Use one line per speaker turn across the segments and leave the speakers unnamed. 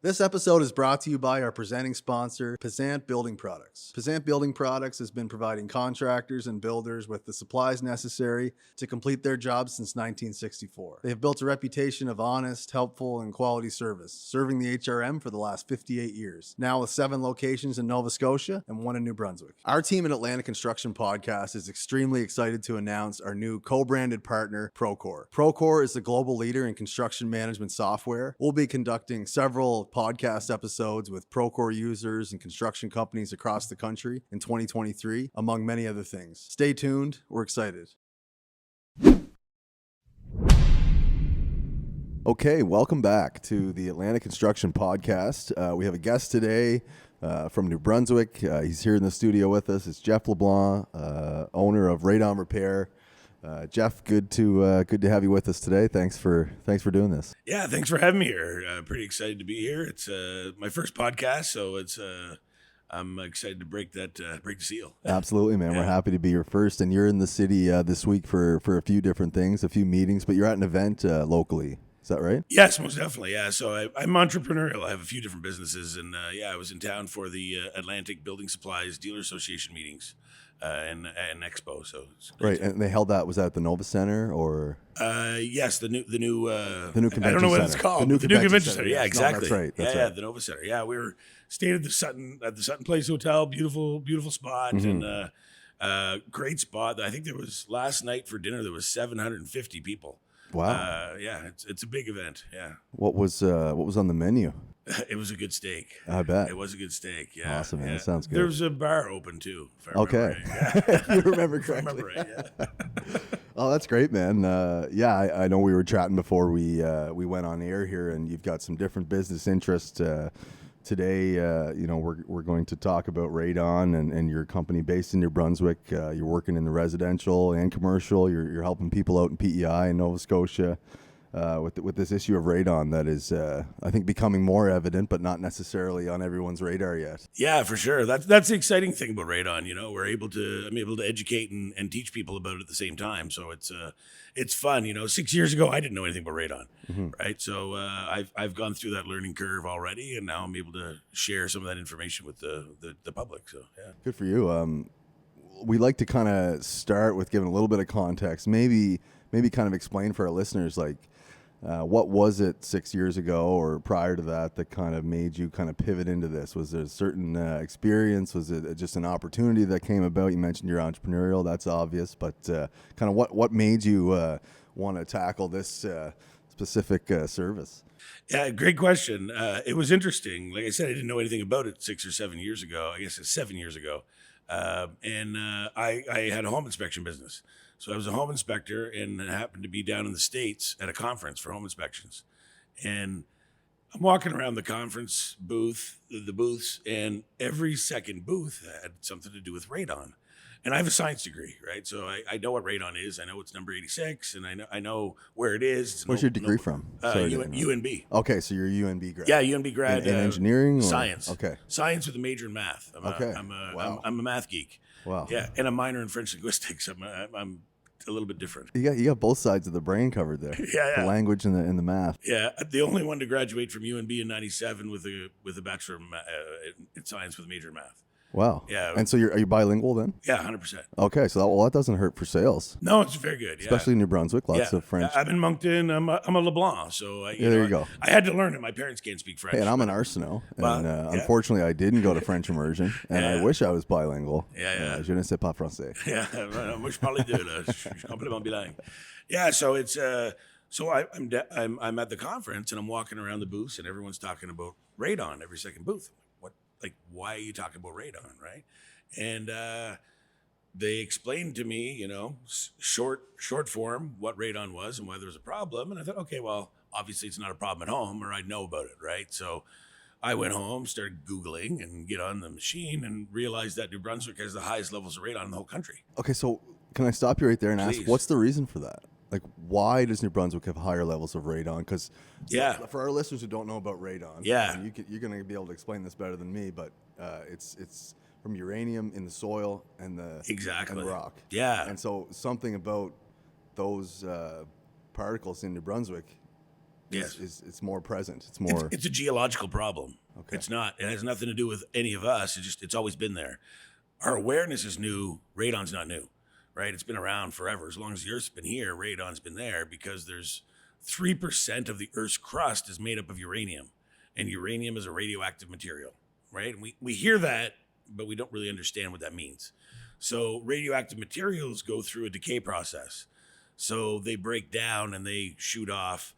This episode is brought to you by our presenting sponsor, Pizant Building Products. Pizant Building Products has been providing contractors and builders with the supplies necessary to complete their jobs since 1964. They have built a reputation of honest, helpful, and quality service, serving the HRM for the last 58 years, now with 7 locations in Nova Scotia and 1 in New Brunswick. Our team at Atlantic Construction Podcast is extremely excited to announce our new co-branded partner, Procore. Procore is the global leader in construction management software. We'll be conducting several podcast episodes with Procore users and construction companies across the country in 2023, among many other things. Stay tuned. We're excited. Okay, welcome back to the Atlantic Construction Podcast. We have a guest today from New Brunswick. He's here in the studio with us. It's Jeff Leblanc, owner of Radon Repair. Jeff, good to have you with us today. Thanks for doing this.
Yeah, thanks for having me here. Pretty excited to be here. It's my first podcast, so I'm excited to break the seal.
Absolutely, man. Yeah. We're happy to be your first, and you're in the city this week for a few different things, a few meetings, but you're at an event locally. Is that right?
Yes, most definitely. Yeah, so I'm entrepreneurial. I have a few different businesses, and I was in town for the Atlantic Building Supplies Dealer Association meetings. And Expo, so it's
right. And they held that, was that at the Nova Center or?
Yes, the new
convention
I don't know what
center.
it's called.
The new convention center.
Yeah, exactly.
No, that's right.
The Nova Center. Yeah, we were stayed at the Sutton Place Hotel. Beautiful spot, and great spot. I think there was last night for dinner. There was 750 people.
Wow.
It's a big event. Yeah.
What was on the menu?
It was a good steak.
I bet.
It was a good steak. Yeah.
Awesome, man. That sounds good.
There was a bar open too.
Okay.
Right.
You remember correctly.
Right, yeah.
Oh, that's great, man. I know we were chatting before we went on air here, and you've got some different business interests. Today, we're going to talk about Radon and your company based in New Brunswick. You're working in the residential and commercial. You're helping people out in PEI in Nova Scotia. With this issue of radon that is, I think, becoming more evident, but not necessarily on everyone's radar yet.
Yeah, for sure. That's the exciting thing about radon. I'm able to educate and teach people about it at the same time. So it's fun. 6 years ago, I didn't know anything about radon, right? So I've gone through that learning curve already, and now I'm able to share some of that information with the public. So yeah,
good for you. We like to kind of start with giving a little bit of context, maybe kind of explain for our listeners, like, what was it 6 years ago or prior to that kind of made you kind of pivot into this? Was there a certain experience? Was it just an opportunity that came about? You mentioned you're entrepreneurial, that's obvious, but kind of what made you want to tackle this specific service?
Yeah, great question. It was interesting. Like I said, I didn't know anything about it 6 or 7 years ago. I guess it's 7 years ago. I had a home inspection business. So I was a home inspector and happened to be down in the States at a conference for home inspections. And I'm walking around the conference booth, the booths, and every second booth had something to do with radon. And I have a science degree, right? So I know what radon is. I know it's number 86, and I know where it is.
Where's your degree from?
UNB.
Okay, so you're a UNB grad.
Yeah, UNB grad.
In engineering? Or?
Science.
Okay.
Science with a major in math.
Wow.
I'm a math geek.
Wow.
Yeah, and a minor in French linguistics. I'm a little bit different.
You got both sides of the brain covered there.
Yeah.
The language and the math.
Yeah, the only one to graduate from UNB in '97 with a bachelor in science with a major in math.
Wow.
Yeah.
And so are you bilingual then?
Yeah, 100%.
Okay, so that doesn't hurt for sales.
No, it's very good. Yeah.
Especially in New Brunswick, lots of French.
I'm in Moncton. I'm a Leblanc, so
there you go.
I had to learn it. My parents can't speak French.
Hey, and I'm an Arsenault, and unfortunately, I didn't go to French immersion, and I wish I was bilingual.
Yeah.
Je ne sais pas français.
Yeah, moi je parle deux là. Je suis complètement bilingue. Yeah, so it's I'm at the conference and I'm walking around the booths and everyone's talking about radon every second booth. Why are you talking about radon, right? And they explained to me, short form, what radon was and why there was a problem. And I thought, okay, well, obviously it's not a problem at home, or I'd know about it, right? So I went home, started Googling, and get on the machine and realized that New Brunswick has the highest levels of radon in the whole country.
Okay, so can I stop you right there and ask, what's the reason for that? Like, why does New Brunswick have higher levels of radon? Because for our listeners who don't know about radon, you're going to be able to explain this better than me, but it's from uranium in the soil and the rock.
Yeah.
And so something about those particles in New Brunswick
Yes.
it's more present. It's more.
It's a geological problem.
Okay.
It's not. It has nothing to do with any of us. It's always been there. Our awareness is new. Radon's not new, right? It's been around forever. As long as the Earth's been here, radon's been there because there's 3% of the Earth's crust is made up of uranium, and uranium is a radioactive material, right? And we hear that, but we don't really understand what that means. So radioactive materials go through a decay process. So they break down and they shoot off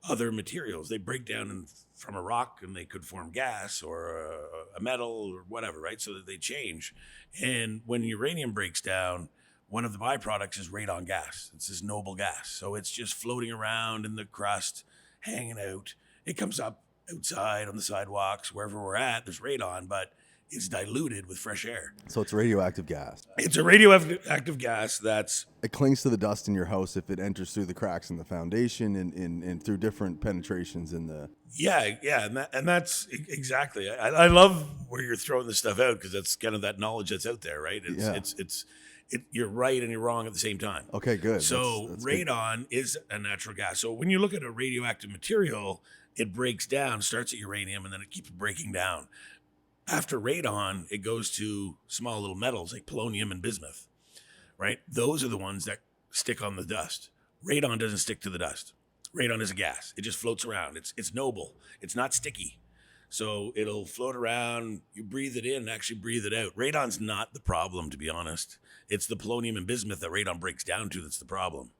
other materials. They break down from a rock and they could form gas or a metal or whatever, right? So that they change. And when uranium breaks down, one of the byproducts is radon gas. It's this noble gas. So it's just floating around in the crust, hanging out. It comes up outside on the sidewalks, wherever we're at, there's radon, but it's diluted with fresh air.
So it's radioactive gas.
It's a radioactive gas that's...
It clings to the dust in your house if it enters through the cracks in the foundation and through different penetrations in the...
Yeah, and that's exactly. I love where you're throwing this stuff out because that's kind of that knowledge that's out there, right? You're right and you're wrong at the same time.
Okay, good.
So
that's
radon is a natural gas. So when you look at a radioactive material, it breaks down, starts at uranium, and then it keeps breaking down. After radon, it goes to small little metals like polonium and bismuth, right? Those are the ones that stick on the dust. Radon doesn't stick to the dust. Radon is a gas. It just floats around. It's noble. It's not sticky. So it'll float around. You breathe it in and actually breathe it out. Radon's not the problem, to be honest. It's the polonium and bismuth that radon breaks down to that's the problem.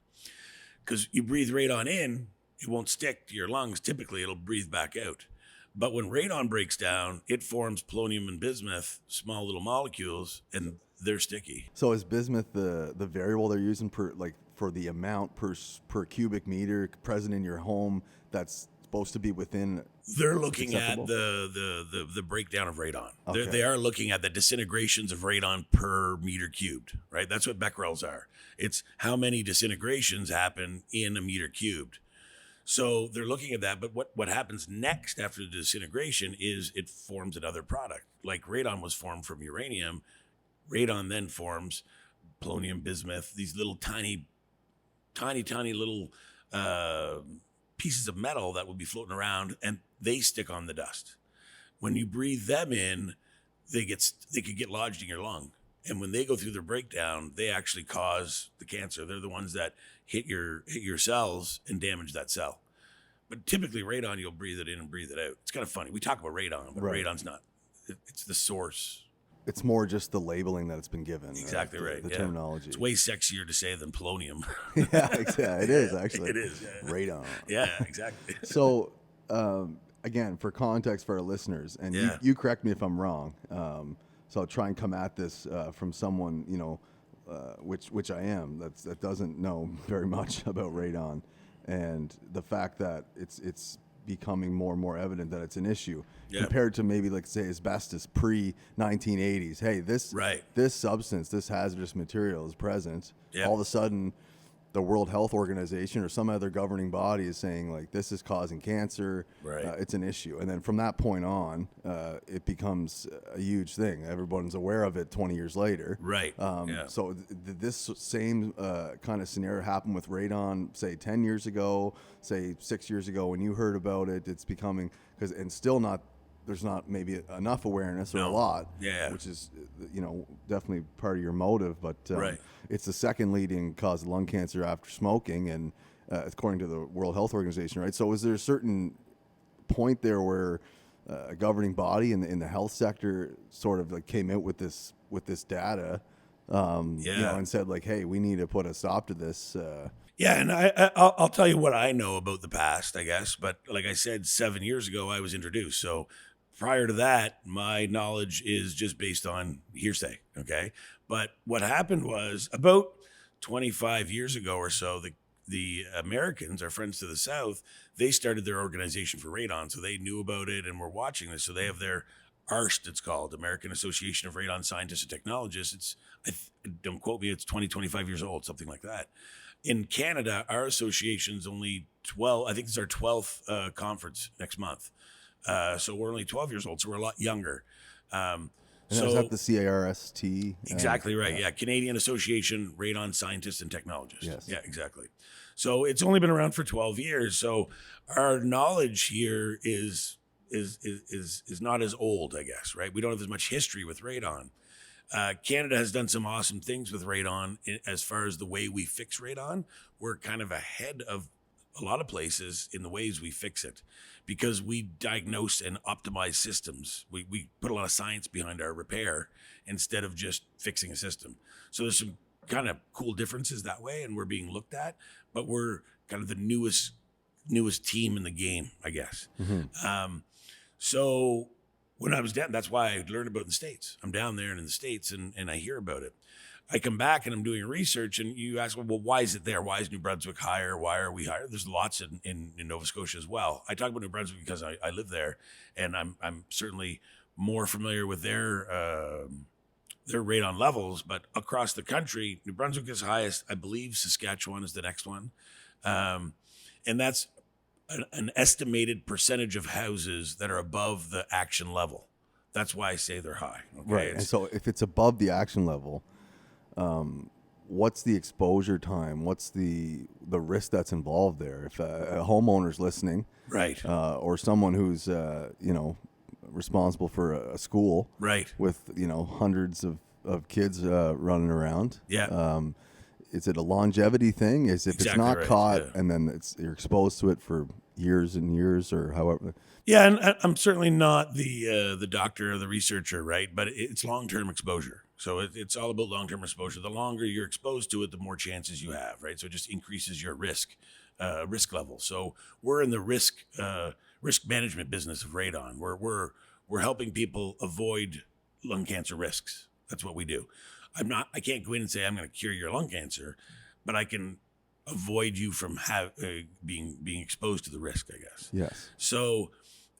Because you breathe radon in, it won't stick to your lungs. Typically, it'll breathe back out. But when radon breaks down, it forms polonium and bismuth, small little molecules, and they're sticky.
So is bismuth the variable they're using for the amount per cubic meter present in your home that's supposed to be within?
They're looking
acceptable?
at the breakdown of radon.
Okay.
They are looking at the disintegrations of radon per meter cubed, right? That's what becquerels are. It's how many disintegrations happen in a meter cubed. So they're looking at that, but what happens next after the disintegration is it forms another product. Like radon was formed from uranium, radon then forms polonium, bismuth, these little tiny little pieces of metal that will be floating around, and they stick on the dust. When you breathe them in, they could get lodged in your lung. And when they go through their breakdown, they actually cause the cancer. They're the ones that hit your cells and damage that cell. But typically radon, you'll breathe it in and breathe it out. It's kind of funny. We talk about radon, but
Right.
radon's not. It's the source.
It's more just the labeling that it's been given.
Exactly right.
The
yeah.
terminology.
It's way sexier to say than polonium.
Yeah, it is actually.
It is. Yeah.
Radon.
Yeah, exactly.
So, again, for context for our listeners, and
Yeah.
you correct me if I'm wrong. So I'll try and come at this from someone, which I am, that doesn't know very much about radon, and the fact that it's becoming more and more evident that it's an issue compared to maybe like say asbestos pre-1980s. Hey, this substance, this hazardous material is present.
Yeah.
All of a sudden, the World Health Organization or some other governing body is saying like this is causing cancer.
Right.
It's an issue, and then from that point on, it becomes a huge thing. Everyone's aware of it 20 years later.
Right.
So this same kind of scenario happened with radon, say 10 years ago, say 6 years ago when you heard about it. It's becoming there's not maybe enough awareness or a lot, which is definitely part of your motive, but it's the second leading cause of lung cancer after smoking, and according to the World Health Organization, right? So is there a certain point there where a governing body in the health sector sort of like came out with this data, and said like, hey, we need to put a stop to this?
And I'll tell you what I know about the past, I guess. But like I said, 7 years ago, I was introduced. So prior to that, my knowledge is just based on hearsay. Okay. But what happened was about 25 years ago or so, the Americans, our friends to the South, they started their organization for radon. So they knew about it and were watching this. So they have their CARST, it's called, American Association of Radon Scientists and Technologists. Don't quote me, it's 25 years old, something like that. In Canada, our association's only 12. I think it's our 12th conference next month. So we're only 12 years old, so we're a lot younger.
And is that the CARST?
Exactly right. Yeah. Canadian Association Radon Scientists and Technologists.
Yes.
Yeah, exactly. So it's only been around for 12 years. So our knowledge here is not as old, I guess, right? We don't have as much history with radon. Canada has done some awesome things with radon as far as the way we fix radon. We're kind of ahead of a lot of places in the ways we fix it because we diagnose and optimize systems. We put a lot of science behind our repair instead of just fixing a system. So there's some kind of cool differences that way, and we're being looked at, but we're kind of the newest team in the game, I guess. So when I was down, that's why I learned about it in the States. I'm down there and in the States and I hear about it. I come back and I'm doing research and you ask, well, why is it there? Why is New Brunswick higher? Why are we higher? There's lots in Nova Scotia as well. I talk about New Brunswick because I live there and I'm certainly more familiar with their radon levels, but across the country, New Brunswick is highest. I believe Saskatchewan is the next one. And that's an estimated percentage of houses that are above the action level. That's why I say they're high. Okay?
Right. And so if it's above the action level, what's the exposure time? What's the risk that's involved there? If a homeowner's listening,
right,
or someone who's responsible for a school,
right,
with hundreds of kids running around, is it a longevity thing? Is if
exactly
it's not caught and then you're exposed to it for years and years or however?
Yeah, and I'm certainly not the doctor or the researcher, right? But it's long-term exposure. So it's all about long-term exposure. The longer you're exposed to it, the more chances you have, right? So it just increases your risk level. So we're in the risk management business of radon. We're helping people avoid lung cancer risks. That's what we do. I can't go in and say I'm going to cure your lung cancer, but I can avoid you from being exposed to the risk, I guess.
Yes.
So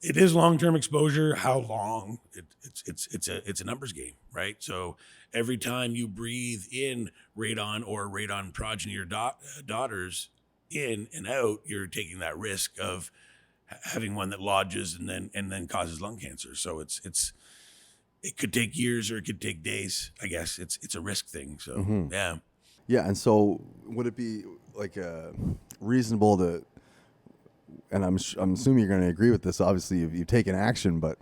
it is long-term exposure. How long? It's a numbers game, right? So every time you breathe in radon or radon progeny or daughters in and out, you're taking that risk of having one that lodges and then causes lung cancer. So it could take years or it could take days. I guess it's a risk thing. So
yeah. And so would it be like reasonable to? And I'm assuming you're going to agree with this. Obviously, if you've taken action, but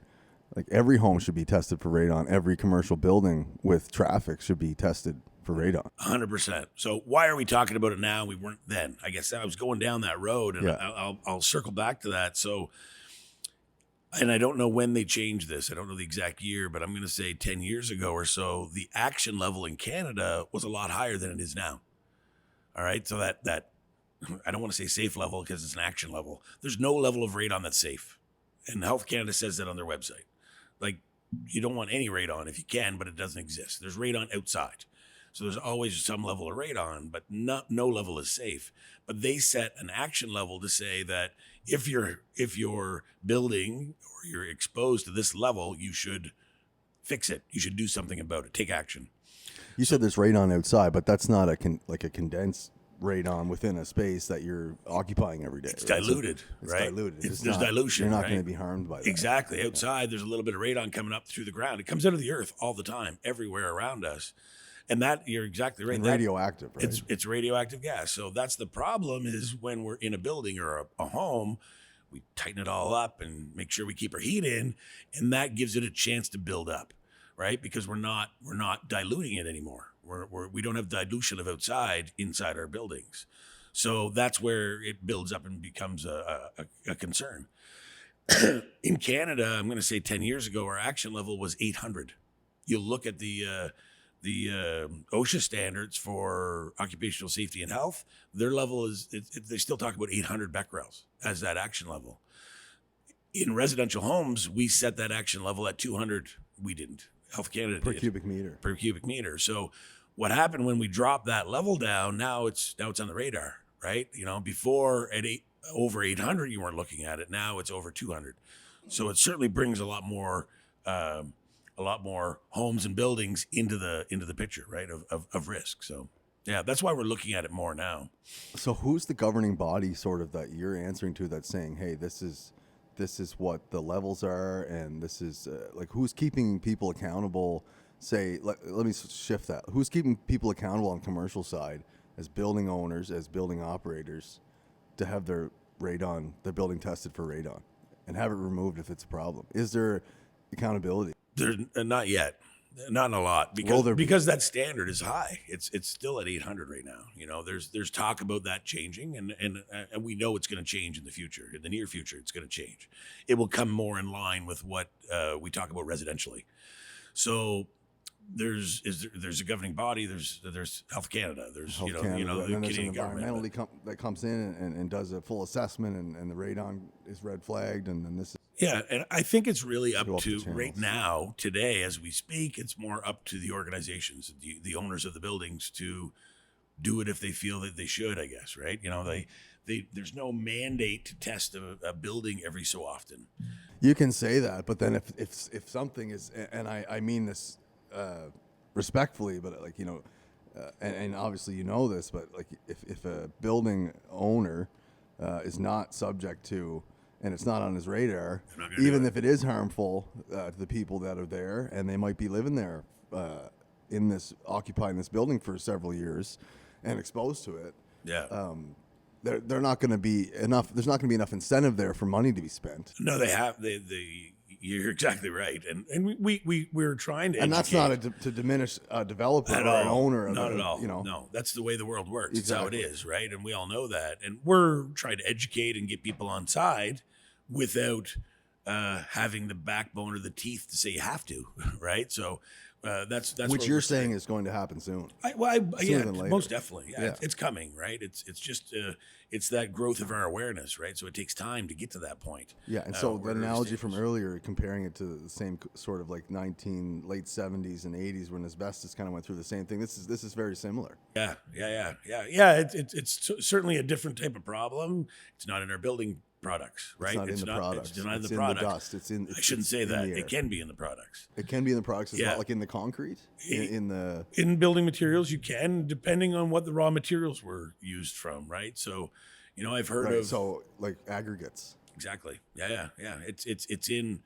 like every home should be tested for radon. Every commercial building with traffic should be tested for radon.
100%. So why are we talking about it now? We weren't then. I guess I was going down that road, and I'll circle back to that. So, and I don't know when they changed this. I don't know the exact year, but I'm going to say 10 years ago or so, the action level in Canada was a lot higher than it is now. All right. So that I don't want to say safe level because it's an action level. There's no level of radon that's safe. And Health Canada says that on their website. Like, you don't want any radon if you can, but it doesn't exist. There's radon outside. So there's always some level of radon, but no level is safe. But they set an action level to say that if you're building or you're exposed to this level, you should fix it. You should do something about it. Take action.
You said there's radon outside, but that's not a condensed radon within a space that you're occupying every day.
It's diluted, right?
It's diluted.
There's dilution.
You're not
right?
going to be harmed by that.
Exactly. Outside, there's a little bit of radon coming up through the ground. It comes out of the earth all the time, everywhere around us. And that, you're exactly right.
And radioactive, right?
It's radioactive gas. So that's the problem is when we're in a building or a home, we tighten it all up and make sure we keep our heat in, and that gives it a chance to build up, right? Because we're not diluting it anymore. We don't have dilution of inside our buildings. So that's where it builds up and becomes a concern. In Canada, I'm going to say 10 years ago, our action level was 800. You'll look at the OSHA standards for occupational safety and health. Their level is, they still talk about 800 becquerels as that action level. In residential homes, we set that action level at 200. We didn't. Health Canada
per
did.
cubic meter.
Per cubic meter. So what happened when we dropped that level down? Now it's on the radar, right? Before at over 800, you weren't looking at it. Now it's over 200. So it certainly brings a lot more homes and buildings into the picture, right? Of risk. So yeah, that's why we're looking at it more now.
So who's the governing body sort of that you're answering to that's saying, hey, this is this is what the levels are, and this is like who's keeping people accountable. Say, let me shift that. Who's keeping people accountable on the commercial side as building owners, as building operators, to have their building tested for radon and have it removed if it's a problem? Is there accountability?
There's not yet, not a lot, because that standard is high. It's still at 800 right now. You know, there's talk about that changing, and we know it's going to change in the future. In the near future, it's going to change. It will come more in line with what we talk about residentially. So there's a governing body. There's Health Canada. There's
Health
the
and there's
Canadian
an
government.
environmental that comes in and does a full assessment, and the radon is red flagged, and then this is
Yeah, and I think it's really up
Go off the
to
channels.
right now, today, as we speak, it's more up to the organizations, the owners of the buildings to do it if they feel that they should, I guess, right? You know, there's no mandate to test a building every so often.
You can say that, but then if something is, and I mean this respectfully, but like and obviously you know this, but like if a building owner is not subject to, and it's not on his radar, even if it is harmful to the people that are there, and they might be living there occupying this building for several years and exposed to it.
Yeah.
They're not going to be enough. There's not going to be enough incentive there for money to be spent.
No, they have. You're exactly right, and we're trying to.
And that's not to diminish a developer
at
or
all.
an owner.
Not at all.
You know,
No, that's the way the world works.
Exactly.
It's how it is, right? And we all know that. And we're trying to educate and get people on side without having the backbone or the teeth to say you have to, right? So that's
which you're saying is going to happen soon.
Yeah,
than later.
most definitely. Yeah,
Yeah.
It's coming, right? It's just it's that growth of our awareness, right? So it takes time to get to that point.
Yeah, and so the
where
analogy
stages.
from earlier, comparing it to the same sort of like late 70s and 80s when asbestos kind of went through the same thing. This is very similar.
Yeah. It's certainly a different type of problem. It's not in our building products, right?
It's not in the products.
It's not in
It's
the
in
products.
the dust. It's in.
I shouldn't say
in
that.
the air.
It can be in the products.
It can be in the products. It's
Yeah.
not like in the concrete. In the
In building materials, you can, depending on what the raw materials were used from, right? So, I've heard
right,
of
so like aggregates.
exactly. Yeah. It's in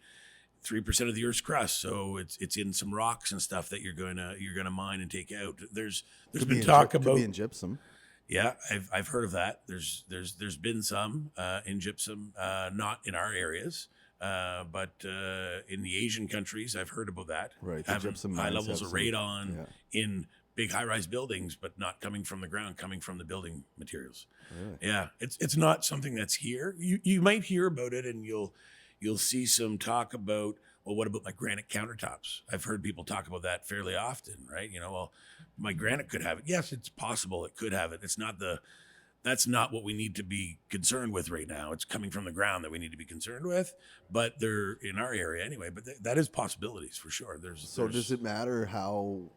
3% of the Earth's crust, so it's in some rocks and stuff that you're gonna mine and take out. There's been talk
Could
about
be in gypsum.
Yeah, I've heard of that. There's been some in gypsum, not in our areas, but in the Asian countries, I've heard about that.
Right, the
Having
gypsum
high
mines
levels
have
of
some-
radon in big high-rise buildings, but not coming from the ground, coming from the building materials.
Really?
Yeah, it's not something that's here. You might hear about it, and you'll see some talk about, well, what about my granite countertops? I've heard people talk about that fairly often, right? Well, my granite could have it. Yes, it's possible it could have it. That's not what we need to be concerned with right now. It's coming from the ground that we need to be concerned with, but they're in our area anyway. But that is possibilities for sure.
Does it matter how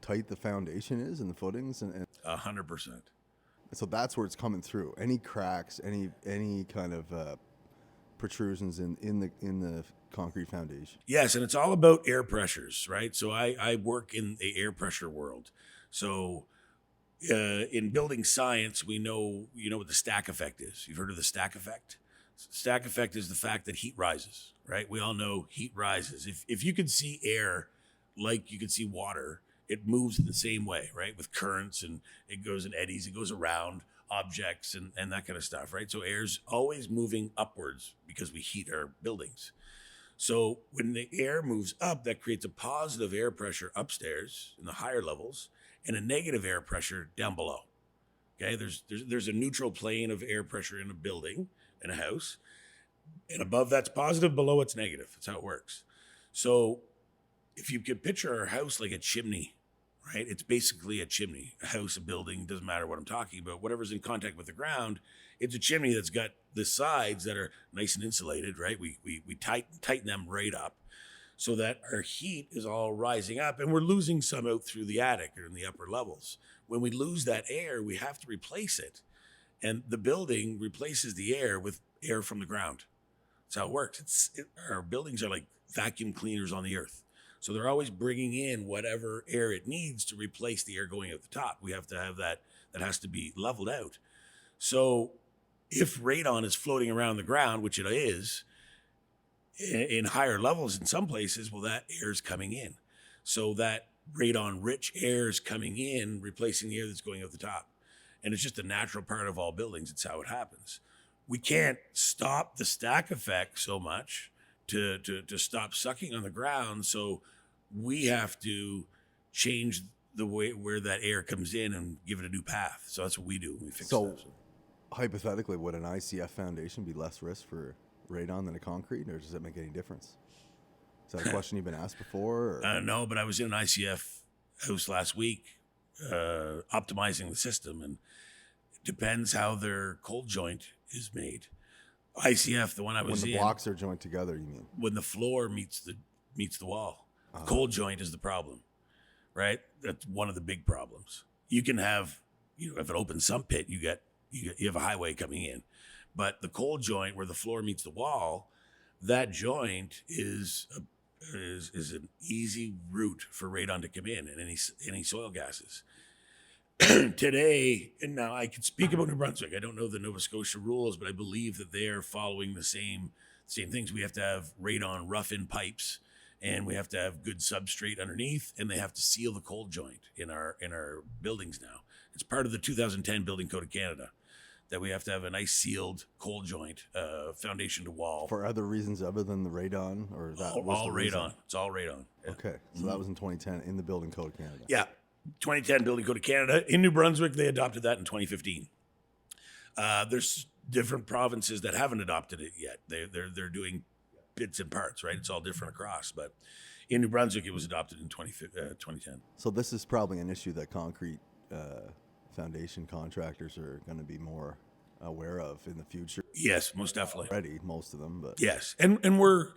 tight the foundation is and the footings and
100%.
so that's where it's coming through. Any cracks, any kind of protrusions in the concrete foundation.
Yes, and it's all about air pressures, right? So I work in the air pressure world. So in building science, we know what the stack effect is. You've heard of the stack effect? Stack effect is the fact that heat rises, right? We all know heat rises. If you could see air like you could see water, it moves in the same way, right? With currents, and it goes in eddies, it goes around objects and that kind of stuff, right? So air's always moving upwards because we heat our buildings. So when the air moves up, that creates a positive air pressure upstairs in the higher levels and a negative air pressure down below. Okay, there's a neutral plane of air pressure in a building, in a house, and above that's positive, below it's negative. That's how it works. So if you could picture our house like a chimney, right? It's basically a chimney, a house, a building, doesn't matter what I'm talking about. Whatever's in contact with the ground, it's a chimney that's got the sides that are nice and insulated, right? We tighten them right up so that our heat is all rising up, and we're losing some out through the attic or in the upper levels. When we lose that air, we have to replace it. And the building replaces the air with air from the ground. That's how it works. Our buildings are like vacuum cleaners on the earth. So they're always bringing in whatever air it needs to replace the air going out the top. We have to have that has to be leveled out. So if radon is floating around the ground, which it is, in higher levels in some places, well, that air is coming in. So that radon-rich air is coming in, replacing the air that's going out the top. And it's just a natural part of all buildings. It's how it happens. We can't stop the stack effect so much to stop sucking on the ground. So we have to change the way where that air comes in and give it a new path. So that's what we do when we fix stuff.
Hypothetically, would an ICF foundation be less risk for radon than a concrete, or does it make any difference? Is that a question you've been asked before? Or?
No, but I was in an ICF house last week optimizing the system, and it depends how their cold joint is made. ICF, the one I was in.
When the blocks are joined together, you mean?
When the floor meets the wall. Cold joint is the problem, right? That's one of the big problems. You can have, if an open sump pit, you have a highway coming in, but the cold joint where the floor meets the wall, that joint is an easy route for radon to come in and any soil gases. Today, and now I can speak about New Brunswick. I don't know the Nova Scotia rules, but I believe that they are following the same things. We have to have radon rough-in pipes, and we have to have good substrate underneath, and they have to seal the cold joint in our buildings now. It's part of the 2010 Building Code of Canada that we have to have a nice sealed cold joint, foundation to wall.
For other reasons other than the radon, or that
all radon. It's all radon. Yeah.
Okay, so that was in 2010 in the Building Code of Canada.
Yeah, 2010 Building Code of Canada. In New Brunswick, they adopted that in 2015. There's different provinces that haven't adopted it yet. They're doing bits and parts, right? It's all different across, but in New Brunswick, it was adopted in 2010.
So this is probably an issue that concrete foundation contractors are going to be more aware of in the future.
Yes, most definitely.
Already, most of them, but
yes, and we're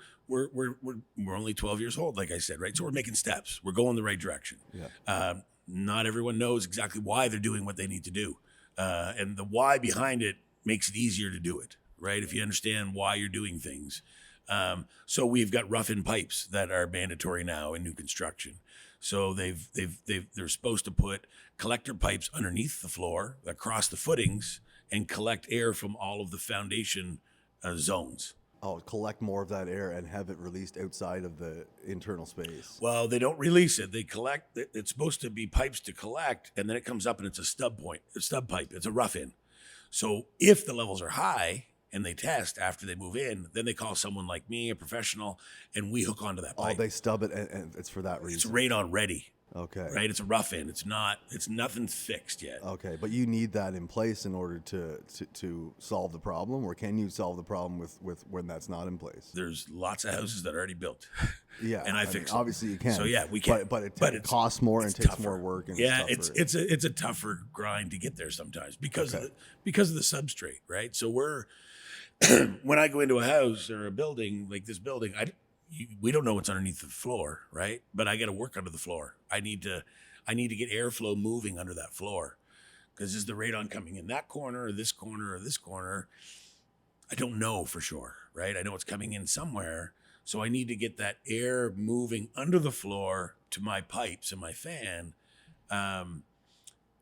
only 12 years old, like I said, right? So we're making steps. We're going the right direction.
Yeah.
Not everyone knows exactly why they're doing what they need to do, and the why behind it makes it easier to do it, right? If you understand why you're doing things. So we've got rough-in pipes that are mandatory now in new construction. So they're supposed to put collector pipes underneath the floor, across the footings, and collect air from all of the foundation zones.
Oh, collect more of that air and have it released outside of the internal space.
Well, they don't release it. They collect. It's supposed to be pipes to collect, and then it comes up and it's a stub pipe. It's a rough-in. So if the levels are high and they test after they move in, then they call someone like me, a professional, and we hook onto that pipe.
Oh, they stub it, and it's for that reason.
It's radon ready.
Okay.
Right? It's a rough-in. It's nothing fixed yet.
Okay, but you need that in place in order to solve the problem, or can you solve the problem with when that's not in place?
There's lots of houses that are already built.
Yeah,
and I fix them.
Obviously you can.
So yeah, we can.
But it costs more and takes more work. And
yeah, it's a tougher grind to get there sometimes because of the substrate, right? So when I go into a house or a building like this building, we don't know what's underneath the floor, right? But I got to work under the floor. I need to get airflow moving under that floor, because is the radon coming in that corner or this corner or this corner? I don't know for sure, right? I know it's coming in somewhere, so I need to get that air moving under the floor to my pipes and my fan.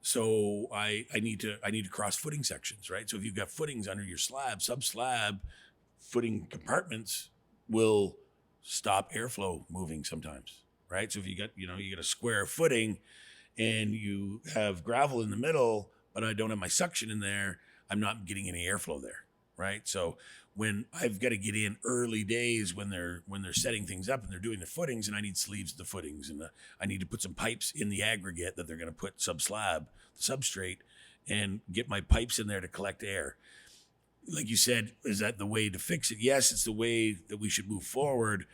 So I need to cross footing sections, right? So if you've got footings under your slab, sub-slab, footing compartments will stop airflow moving sometimes, right? So if you got a square footing and you have gravel in the middle, but I don't have my suction in there, I'm not getting any airflow there, right? So when I've got to get in early days when they're setting things up and they're doing the footings, and I need sleeves of the footings, and I need to put some pipes in the aggregate that they're going to put sub-slab, substrate, and get my pipes in there to collect air. Like you said, is that the way to fix it? Yes, it's the way that we should move forward,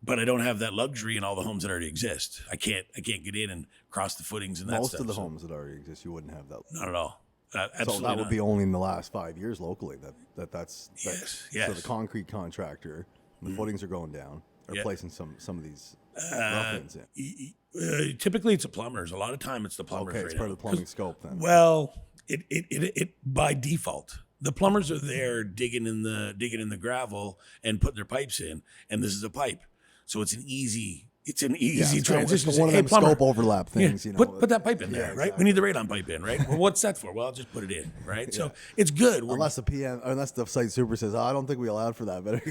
but I don't have that luxury in all the homes that already exist. I can't get in and cross the footings and that
Most
stuff.
of the homes that already exist, you wouldn't have that.
Not at all. Absolutely
so that would
not.
be only in the last 5 years locally. That's
Yes.
So the concrete contractor, the footings are going down. They're placing some of these rough-ins in.
Typically, it's the plumbers. A lot of time, it's the plumbers.
Okay, it's part of the plumbing scope then.
Well, it by default, the plumbers are there digging in the gravel and putting their pipes in, and this is a pipe, so it's an easy it's an easy
it's
transition.
one of
Hey,
them
plumber,
scope overlap things, you know.
put that pipe in there, right? We need the radon pipe in, right? Well, what's that for? Well, I'll just put it in, right? So it's good.
Unless the site super says, I don't think we allowed for that, but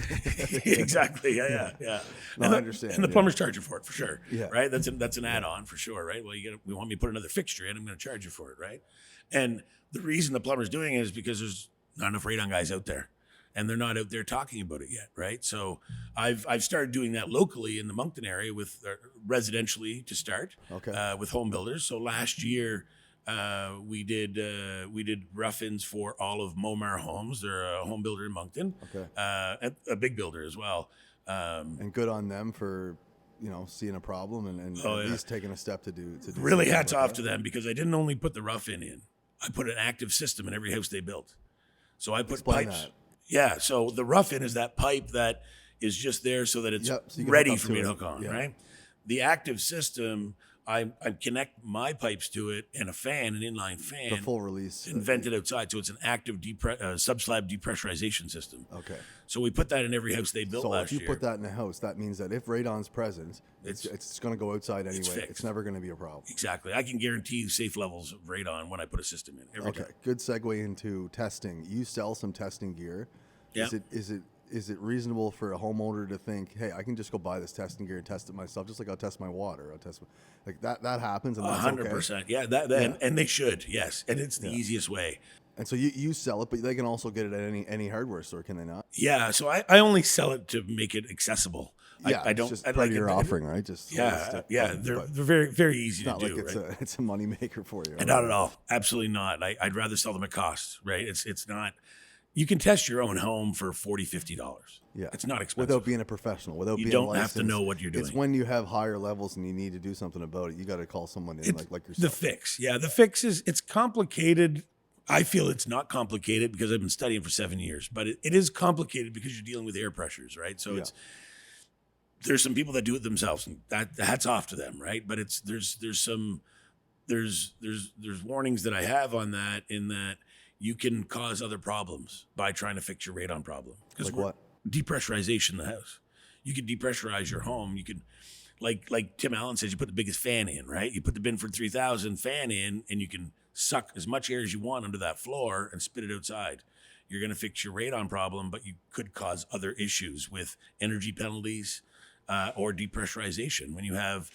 Exactly. Yeah.
No, I understand.
And the plumber's charging for it for sure.
Yeah.
Right. That's an add-on for sure. Right. Well, we want me to put another fixture in. I'm going to charge you for it. Right. And the reason the plumber's doing it is because there's not enough radon guys out there, and they're not out there talking about it yet. Right. So I've started doing that locally in the Moncton area with residentially to start.
Okay.
With home builders. So last year. We did rough-ins for all of Momar Homes. They're a home builder in Moncton,
Okay.
A big builder as well.
And good on them for, seeing a problem and at least taking a step to do.
Really
something
hats
about
off
that.
to them, because I didn't only put the rough-in in. I put an active system in every house they built. So I put
Explain
pipes.
that.
Yeah. So the rough-in is that pipe that is just there so that it's
Yep, so you can
ready
hook up
for me
to
to
it.
hook on.
Yeah.
Right. The active system, I connect my pipes to it and a fan, an inline fan.
The full release.
And vent it outside. So it's an active subslab depressurization system.
Okay.
So we put that in every house they built
So
last
if you
year.
put that in a house, that means that if radon's present, it's going to go outside anyway.
fixed.
It's never going to be a problem.
Exactly. I can guarantee safe levels of radon when I put a system in every
Okay.
time.
Good segue into testing. You sell some testing gear.
Yeah.
Is it reasonable for a homeowner to think, hey, I can just go buy this testing gear and test it myself, just like I'll test my water. Like that happens, and that's
100%.
okay.
Yeah. And they should. Yes. And it's the easiest way.
And so you sell it, but they can also get it at any hardware store, can they not?
Yeah. So I only sell it to make it accessible.
Yeah,
I don't.
It's just
I
part
like
of your
it.
offering, right? Just
Yeah. Yeah.
but
They're very, very easy
it's not
to do.
like
Right?
it's a money maker for you.
Not at all. Absolutely not. I'd rather sell them at cost. Right. It's not. You can test your own home for $40, $50.
Yeah,
It's not expensive.
without being a professional, without
You
being
don't
licensed.
have to know what you're doing.
It's when you have higher levels and you need to do something about it. You got to call someone in, like yourself.
The fix. Yeah, the fix it's complicated. I feel it's not complicated because I've been studying for 7 years, but it is complicated because you're dealing with air pressures, right? So there's some people that do it themselves, and that hats off to them, right? But there's warnings that I have on that, in that you can cause other problems by trying to fix your radon problem.
Like what?
Depressurization in the house. You can depressurize your home. You can, like Tim Allen says, you put the biggest fan in, right? You put the Binford 3000 fan in, and you can suck as much air as you want under that floor and spit it outside. You're going to fix your radon problem, but you could cause other issues with energy penalties or depressurization. When you have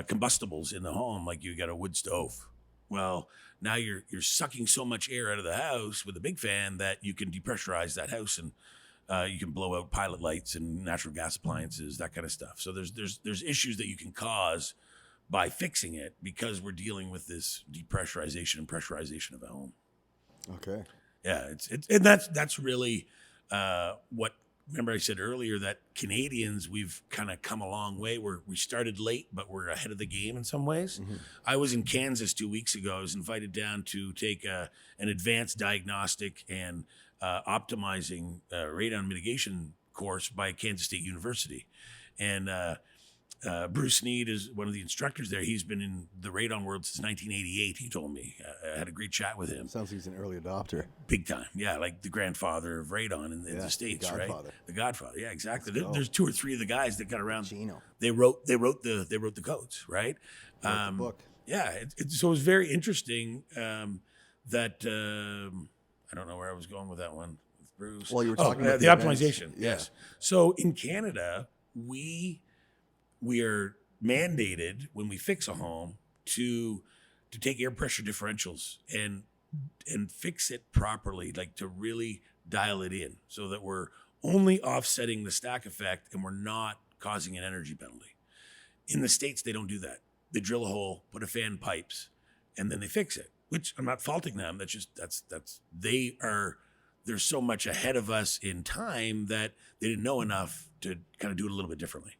combustibles in the home, like you got a wood stove, well, now you're sucking so much air out of the house with a big fan that you can depressurize that house, and you can blow out pilot lights and natural gas appliances, that kind of stuff. So there's issues that you can cause by fixing it, because we're dealing with this depressurization and pressurization of the home.
Okay.
Yeah, and that's really what. Remember, I said earlier that Canadians, we've kind of come a long way. We started late, but we're ahead of the game in some ways.
Mm-hmm.
I was in Kansas 2 weeks ago. I was invited down to take an advanced diagnostic and optimizing radon mitigation course by Kansas State University. And Bruce Sneed is one of the instructors there. He's been in the radon world since 1988, he told me. I had a great chat with him.
Sounds like he's an early adopter.
Big time. Yeah, like the grandfather of radon in the States,
the
right?
Godfather.
The Godfather. Yeah, exactly. There's 2 or 3 of the guys that got around.
Gino.
They wrote the codes, right?
The book.
Yeah. So it was very interesting that I don't know where I was going with that one with Bruce.
Well, you were talking about
the optimization.
Yeah.
Yes. So in Canada, we are mandated when we fix a home to take air pressure differentials and fix it properly, like to really dial it in, so that we're only offsetting the stack effect and we're not causing an energy penalty. In the States, they don't do that. They drill a hole, put a fan pipes, and then they fix it, which I'm not faulting them. They're so much ahead of us in time that they didn't know enough to kind of do it a little bit differently.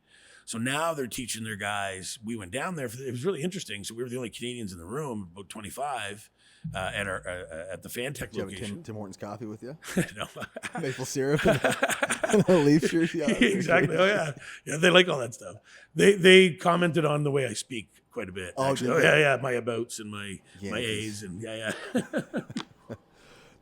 So now they're teaching their guys. We went down there. It was really interesting. So we were the only Canadians in the room, about 25, at the Fan Tech
Do you have
location.
Tim Hortons coffee with you?
No.
Maple syrup and a leaf shirt. Yeah,
Exactly. Oh yeah. They like all that stuff. They commented on the way I speak quite a bit.
Oh,
actually.
did they?
Yeah. My abouts and my
Yankees.
A's and yeah.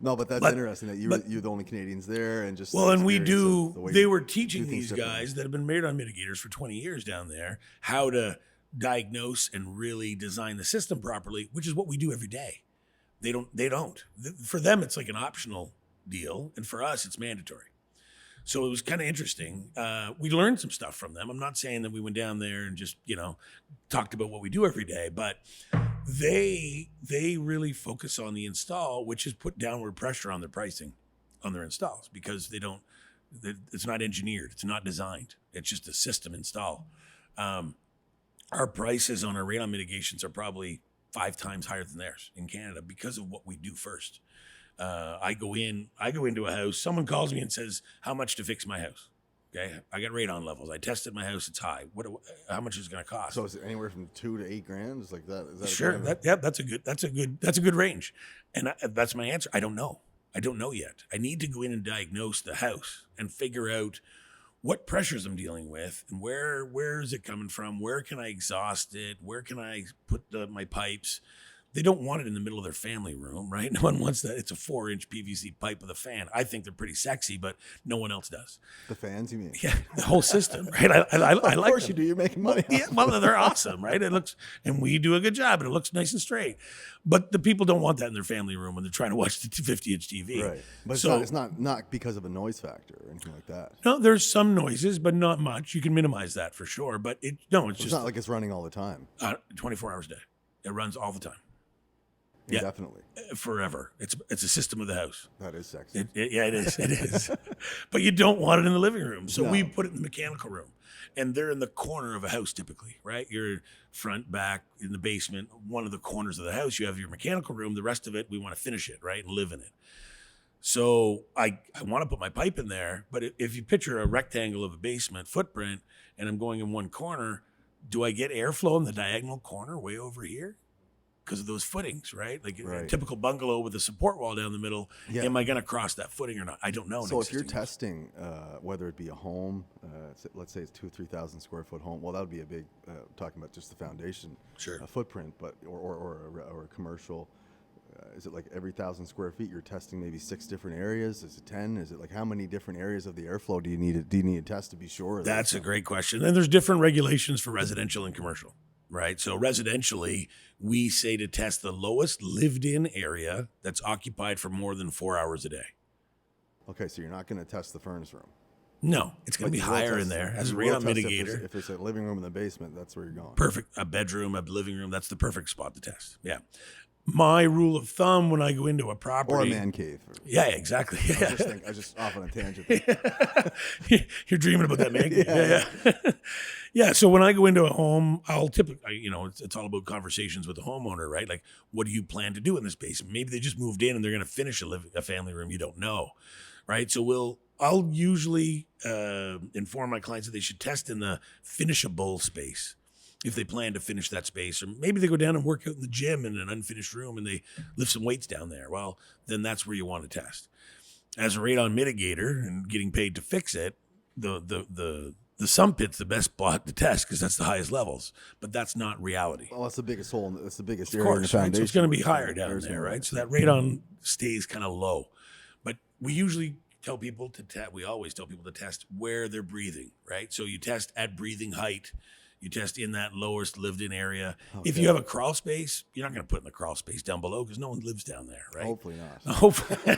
No, but that's
But-
interesting that you're the only Canadians there, and just
Well,
the
and we
experience
do,
of the way
they
you
were
do
teaching
things
these
differently.
guys that have been radon mitigators for 20 years down there how to diagnose and really design the system properly, which is what we do every day. They don't. For them, it's like an optional deal. And for us, it's mandatory. So it was kind of interesting. We learned some stuff from them. I'm not saying that we went down there and just, talked about what we do every day, but they really focus on the install, which has put downward pressure on their pricing on their installs because it's not engineered. It's not designed. It's just a system install. Our prices on our radon mitigations are probably 5 times higher than theirs in Canada because of what we do first. I go into a house. Someone calls me and says, "How much to fix my house?" Okay, I got radon levels. I tested my house; it's high. How much is it going to cost?
So is it anywhere from $2,000 to $8,000? Is like that? Is that
Sure.
kind of-
That's a good range, and that's my answer. I don't know yet. I need to go in and diagnose the house and figure out what pressures I'm dealing with and where is it coming from? Where can I exhaust it? Where can I put my pipes? They don't want it in the middle of their family room, right? No one wants that. It's a 4-inch PVC pipe with a fan. I think they're pretty sexy, but no one else does.
The fans, you mean?
Yeah, the whole system, right? I like
Of course
them.
you do. You're making money.
Yeah, well, they're awesome, right? And we do a good job, and it looks nice and straight. But the people don't want that in their family room when they're trying to watch the 50-inch TV.
Right. But
So-
it's not because of a noise factor or anything like that.
No, there's some noises, but not much. You can minimize that for sure. But it's
It's
just
not like it's running all the time.
24 hours a day. It runs all the time, Yeah.
Indefinitely.
forever. It's a system of the house.
That is sexy.
Yeah, it is. It is. But you don't want it in the living room. So
No.
we put it in the mechanical room. And they're in the corner of a house typically, right? You're front, back, in the basement, one of the corners of the house. You have your mechanical room. The rest of it, we want to finish it, right? And live in it. So I want to put my pipe in there. But if you picture a rectangle of a basement footprint and I'm going in one corner, do I get airflow in the diagonal corner way over here? Because of those footings, right? Like a
Right.
typical bungalow with a support wall down the middle.
Yeah.
Am I going to cross that footing or not? I don't know.
So
in
if you're
existing house.
testing, whether it be a home, let's say it's 2,000 or 3,000 square foot home, well, that would be a big, talking about just the foundation
Sure.
footprint, but or a commercial. Is it like every 1,000 square feet you're testing maybe 6 different areas? Is it 10? Is it like how many different areas of the airflow do you need to test to be sure?
That's a great question. And there's different regulations for residential and commercial, right? So residentially, we say to test the lowest lived-in area that's occupied for more than 4 hours a day.
Okay, so you're not going to test the furnace room.
No, it's going
But
to be
you will
higher
test-
in there as a
you will
radon
test
mitigator.
If there's a living room in the basement, that's where you're going.
Perfect. A bedroom, a living room, that's the perfect spot to test. Yeah. My rule of thumb when I go into a property.
Or a man cave.
Yeah, exactly. Yeah.
I was just off on a tangent.
You're dreaming about that, man. Yeah. Yeah. So when I go into a home, I'll typically, it's all about conversations with the homeowner, right? Like, what do you plan to do in this basement? Maybe they just moved in and they're going to finish a family room. You don't know, right? So I'll usually inform my clients that they should test in the finishable space if they plan to finish that space, or maybe they go down and work out in the gym in an unfinished room and they lift some weights down there. Well, then that's where you want to test. As a radon mitigator and getting paid to fix it, the sump pit's the best spot to test because that's the highest levels, but that's not reality.
Well, that's the biggest hole. That's the biggest
Of
area in the
course, right?
foundation.
So it's going to be
where
higher down
there's
there,
no-
right? So that radon stays kind of low. But we usually tell people we always tell people to test where they're breathing, right? So you test at breathing height. You test in that lowest lived-in area. If
Okay.
you have a crawl space, you're not going to put in the crawl space down below because no one lives down there, right?
Hopefully not.
Hopefully,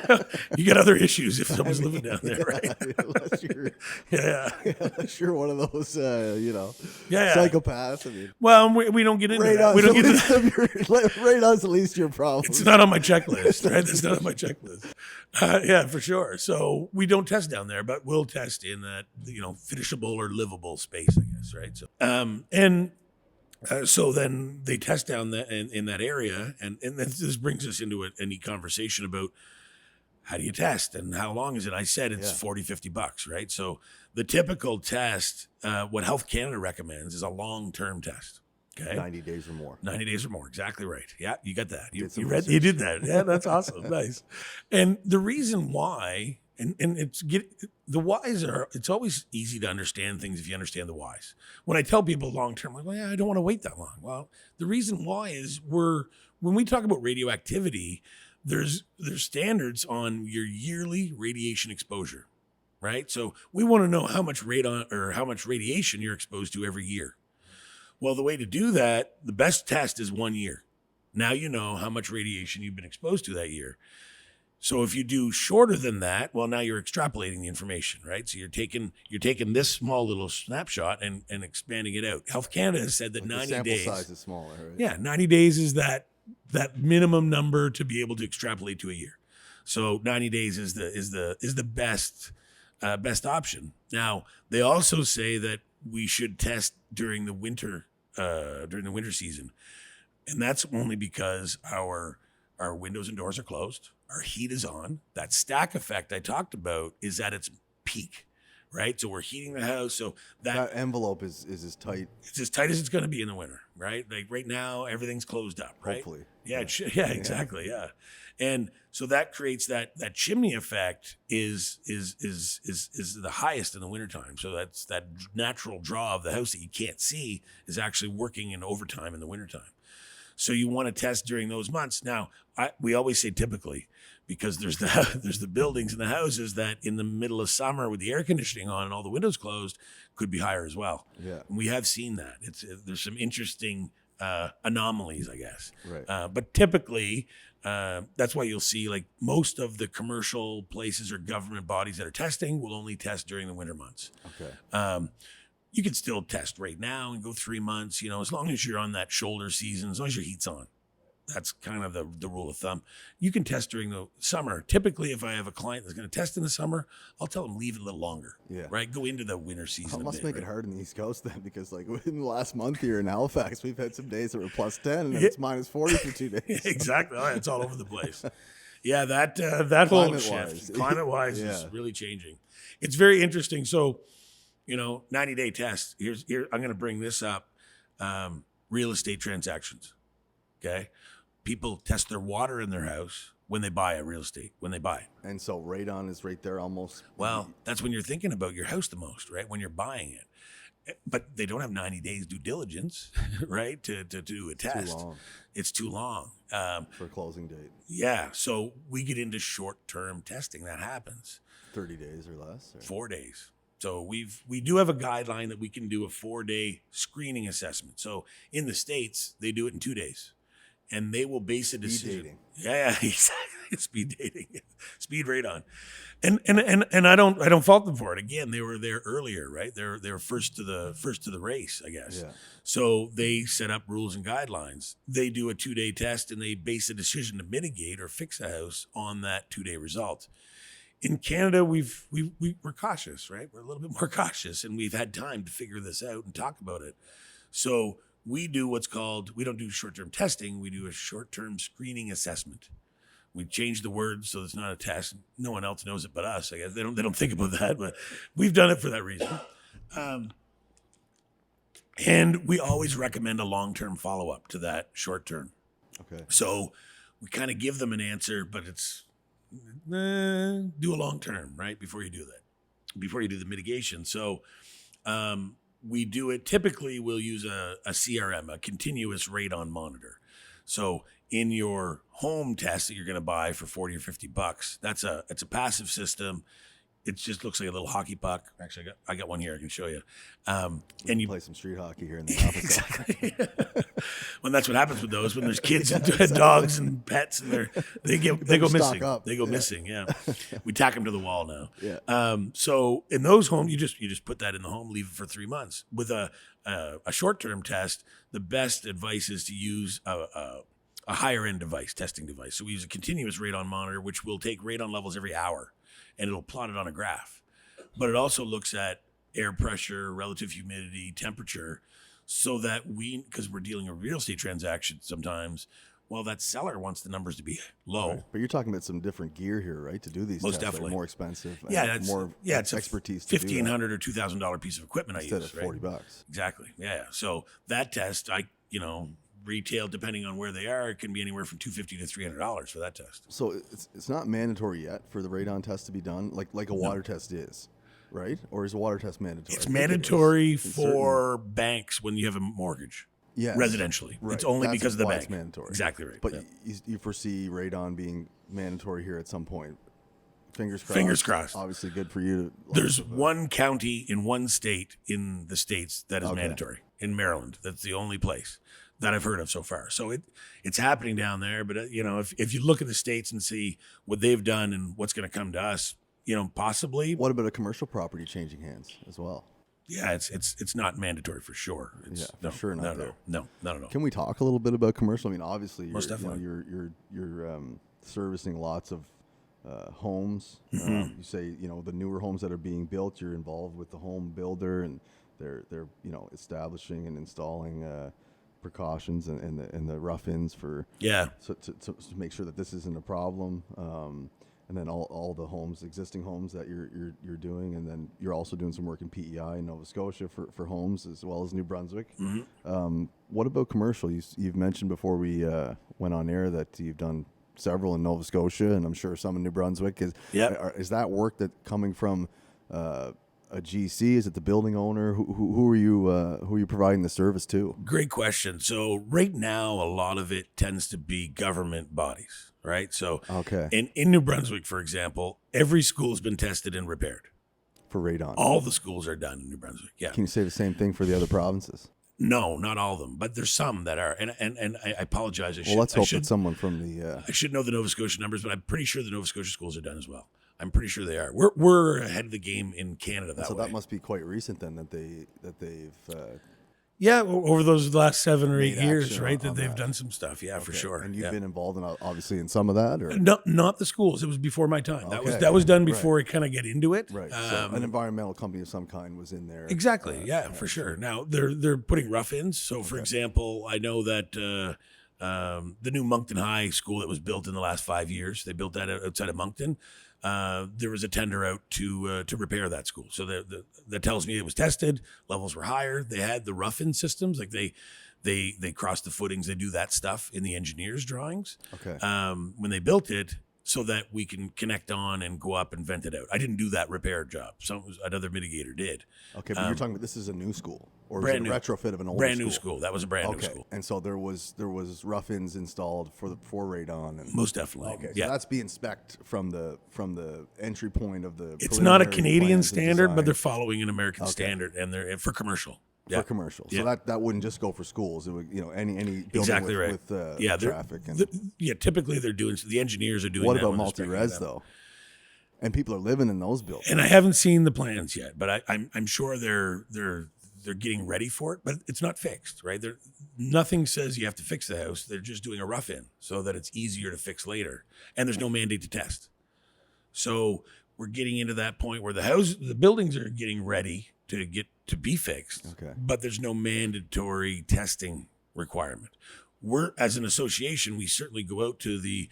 you got other issues if someone's living down there, right?
unless you're,
Yeah.
unless you're one of those,
Yeah.
psychopaths. I mean,
Well, we don't get into that.
radon's
We don't
at
get into
least
that.
radon's at least your problem.
It's not on my checklist, right? It's not on my checklist. Yeah, for sure. So we don't test down there, but we'll test in that, finishable or livable space, I guess, right? So then they test down in that area, and this brings us into a neat conversation about how do you test and how long is it? I said it's
Yeah.
$40-$50, right? So the typical test, what Health Canada recommends is a long-term test. Okay.
90 days or more.
90 days or more. Exactly right. Yeah, you got that. You
Did some
read. You did that. Yeah, that's awesome. Nice. And the reason why, and the whys are. It's always easy to understand things if you understand the whys. When I tell people long term, like, well, yeah, I don't want to wait that long. Well, the reason why is when we talk about radioactivity, there's standards on your yearly radiation exposure, right? So we want to know how much radon or how much radiation you're exposed to every year. Well, the way to do that, the best test is 1 year. Now you know how much radiation you've been exposed to that year. So if you do shorter than that, well, now you're extrapolating the information, right? So you're taking this small little snapshot and expanding it out. Health Canada has said that
Like
90
the sample
days.
size is smaller, right?
Yeah, 90 days is that minimum number to be able to extrapolate to a year. So 90 days is the best option. Now, they also say that we should test during the winter season. And that's only because our windows and doors are closed. Our heat is on. That stack effect I talked about is at its peak, right? So we're heating the house. So
That envelope is as tight.
it's as tight as it's going to be in the winter, right? Like right now, everything's closed up, right?
Hopefully.
Yeah, exactly, yeah. And so that creates that chimney effect is the highest in the wintertime. So that's that natural draw of the house that you can't see is actually working in overtime in the wintertime. So you want to test during those months. Now, we always say typically, because there's the buildings and the houses that in the middle of summer with the air conditioning on and all the windows closed could be higher as well.
Yeah.
And we have seen that. There's some interesting anomalies, I guess.
Right.
But typically, that's why you'll see like most of the commercial places or government bodies that are testing will only test during the winter months.
Okay.
You can still test right now and go 3 months, as long as you're on that shoulder season, as long as your heat's on. That's kind of the rule of thumb. You can test during the summer. Typically, if I have a client that's going to test in the summer, I'll tell them leave it a little longer.
Yeah.
Right? Go into the winter season.
It must make
right?
it hard in the East Coast then, because like within the last month here in Halifax, we've had some days that were plus 10 and then it's minus 40 for 2 days.
Exactly. It's all over the place. Yeah, that whole
Climate-wise.
shift, climate-wise,
Yeah.
is really changing. It's very interesting. So, 90-day test. Here, I'm going to bring this up. Real estate transactions. Okay. People test their water in their house when they buy real estate, when they buy it.
And so radon is right there almost.
Well, that's when you're thinking about your house the most, right? When you're buying it. But they don't have 90 days due diligence, right? To do a test.
Too long
It's too long.
for a closing date.
Yeah. So we get into short-term testing. That happens.
30 days or less? Or?
4 days. So we do have a guideline that we can do a 4-day screening assessment. So in the States, they do it in 2 days. And they will base a decision.
Speed dating.
Yeah, exactly. Speed dating. Speed radon. And I don't fault them for it. Again, they were there earlier, right? They're first to the race, I guess.
Yeah.
So they set up rules and guidelines. They do a 2-day test and they base a decision to mitigate or fix a house on that 2-day result. In Canada, we're cautious, right? We're a little bit more cautious, and we've had time to figure this out and talk about it. So we do we don't do short-term testing. We do a short-term screening assessment. We change the words so it's not a test. No one else knows it but us. I guess they don't think about that, but we've done it for that reason. And we always recommend a long-term follow-up to that short-term.
Okay.
So we kind of give them an answer, but it's do a long-term, right? Before you do the mitigation. So we do it. Typically, we'll use a CRM, a continuous radon monitor. So in your home test that you're going to buy for $40 or $50, it's a passive system. It just looks like a little hockey puck. Actually, I got one here. I can show you. And you
play some street hockey here in the office.
exactly. Well, that's what happens with those when there's kids and dogs and pets, and they go missing.
Up.
They go missing. Yeah, we tack them to the wall now.
Yeah.
So in those homes, you just put that in the home, leave it for 3 months. With a short-term test, the best advice is to use a higher-end testing device. So we use a continuous radon monitor, which will take radon levels every hour, and it'll plot it on a graph. But it also looks at air pressure, relative humidity, temperature, so that because we're dealing with real estate transactions sometimes, well, that seller wants the numbers to be low.
Right. But you're talking about some different gear here, right? To do these
Most
tests,
definitely.
Like more expensive.
Yeah,
it's expertise.
It's a $1,500 or $2,000 piece of equipment
instead
I use.
of $40.
Right? Exactly. Yeah. So that test, retail, depending on where they are, it can be anywhere from $250 to $300 for that test.
So it's not mandatory yet for the radon test to be done, like a water test is, right? Or is a water test mandatory?
It's mandatory for banks when you have a mortgage.
Yes.
residentially.
Right.
It's only
That's
because of the
why
bank.
it's mandatory.
Exactly right.
But
Yeah.
you foresee radon being mandatory here at some point. Fingers crossed.
Fingers crossed.
Obviously, good for you.
There's one county in one state in the States that is
Okay.
mandatory. In Maryland, that's the only place that I've heard of so far. So it's happening down there. But if you look at the states and see what they've done and what's going to come to us, possibly.
What about a commercial property changing hands as well?
Yeah, it's not mandatory for sure. It's,
Yeah, for sure not there.
No, not at all.
Can we talk a little bit about commercial? I mean, obviously,
Most definitely.
You're servicing lots of homes.
Mm-hmm.
You say the newer homes that are being built, you're involved with the home builder, and they're establishing and installing precautions and the rough-ins for
Yeah.
to make sure that this isn't a problem. And then all the homes, existing homes that you're doing, and then you're also doing some work in PEI in Nova Scotia for homes as well as New Brunswick.
Mm-hmm.
What about commercial? You've mentioned before we went on air that you've done several in Nova Scotia, and I'm sure some in New Brunswick. Is that work that coming from a GC? Is it the building owner? Who are you providing the service to?
Great question. So right now, a lot of it tends to be government bodies, right? So
Okay.
in New Brunswick, for example, every school has been tested and repaired.
For radon.
All the schools are done in New Brunswick. Yeah.
Can you say the same thing for the other provinces?
No, not all of them, but there's some that are. And I apologize.
Well, let's hope that someone from the
I should know the Nova Scotia numbers, but I'm pretty sure the Nova Scotia schools are done as well. I'm pretty sure they are. We're ahead of the game in Canada that
so
way.
that must be quite recent then that they've
Yeah, over those last 7 or 8
Made
years,
action
right?
on
That they've
that.
done some stuff. Yeah, for sure.
And you've
Yeah.
been involved in obviously in some of that, or
No, not the schools. It was before my time.
Okay.
That was done
Right.
before I kind of get into it.
right? So an environmental company of some kind was in there.
Exactly. Yeah, for sure. Now they're putting rough-ins. So, for example, I know that the new Moncton High school that was built in the last 5 years, they built that outside of Moncton. There was a tender out to repair that school. So that tells me it was tested. Levels were higher. They had the rough-in systems, like they cross the footings. They do that stuff in the engineer's drawings.
Okay.
When they built it, so that we can connect on and go up and vent it out. I didn't do that repair job. Another mitigator did.
Okay, but you're talking about this is a new school, or
brand
is it
new.
a retrofit of an older
Brand new school. That was a brand new
Okay,
school.
and so there was rough-ins installed for radon, and
Most definitely.
okay, so
Yeah.
that's being spec'd from the entry point of the.
It's not a
preliminary
Canadian
plans and
standard, but
design
they're following an American standard, and they're for commercial. Yeah.
for commercial. So
Yeah.
that wouldn't just go for schools. It would any building
Exactly
with,
right.
with
Yeah, they're-
traffic. And
typically they're doing. The engineers are doing.
what
that
about
when they're spec'ing
multi-res
it out.
though? And people are living in those buildings.
And I haven't seen the plans yet, but I'm sure they're getting ready for it. But it's not fixed, right? Nothing says you have to fix the house. They're just doing a rough in so that it's easier to fix later, and there's no mandate to test. So we're getting into that point where the buildings are getting ready to be fixed,
Okay.
but there's no mandatory testing requirement. We're, as an association, we certainly go out to the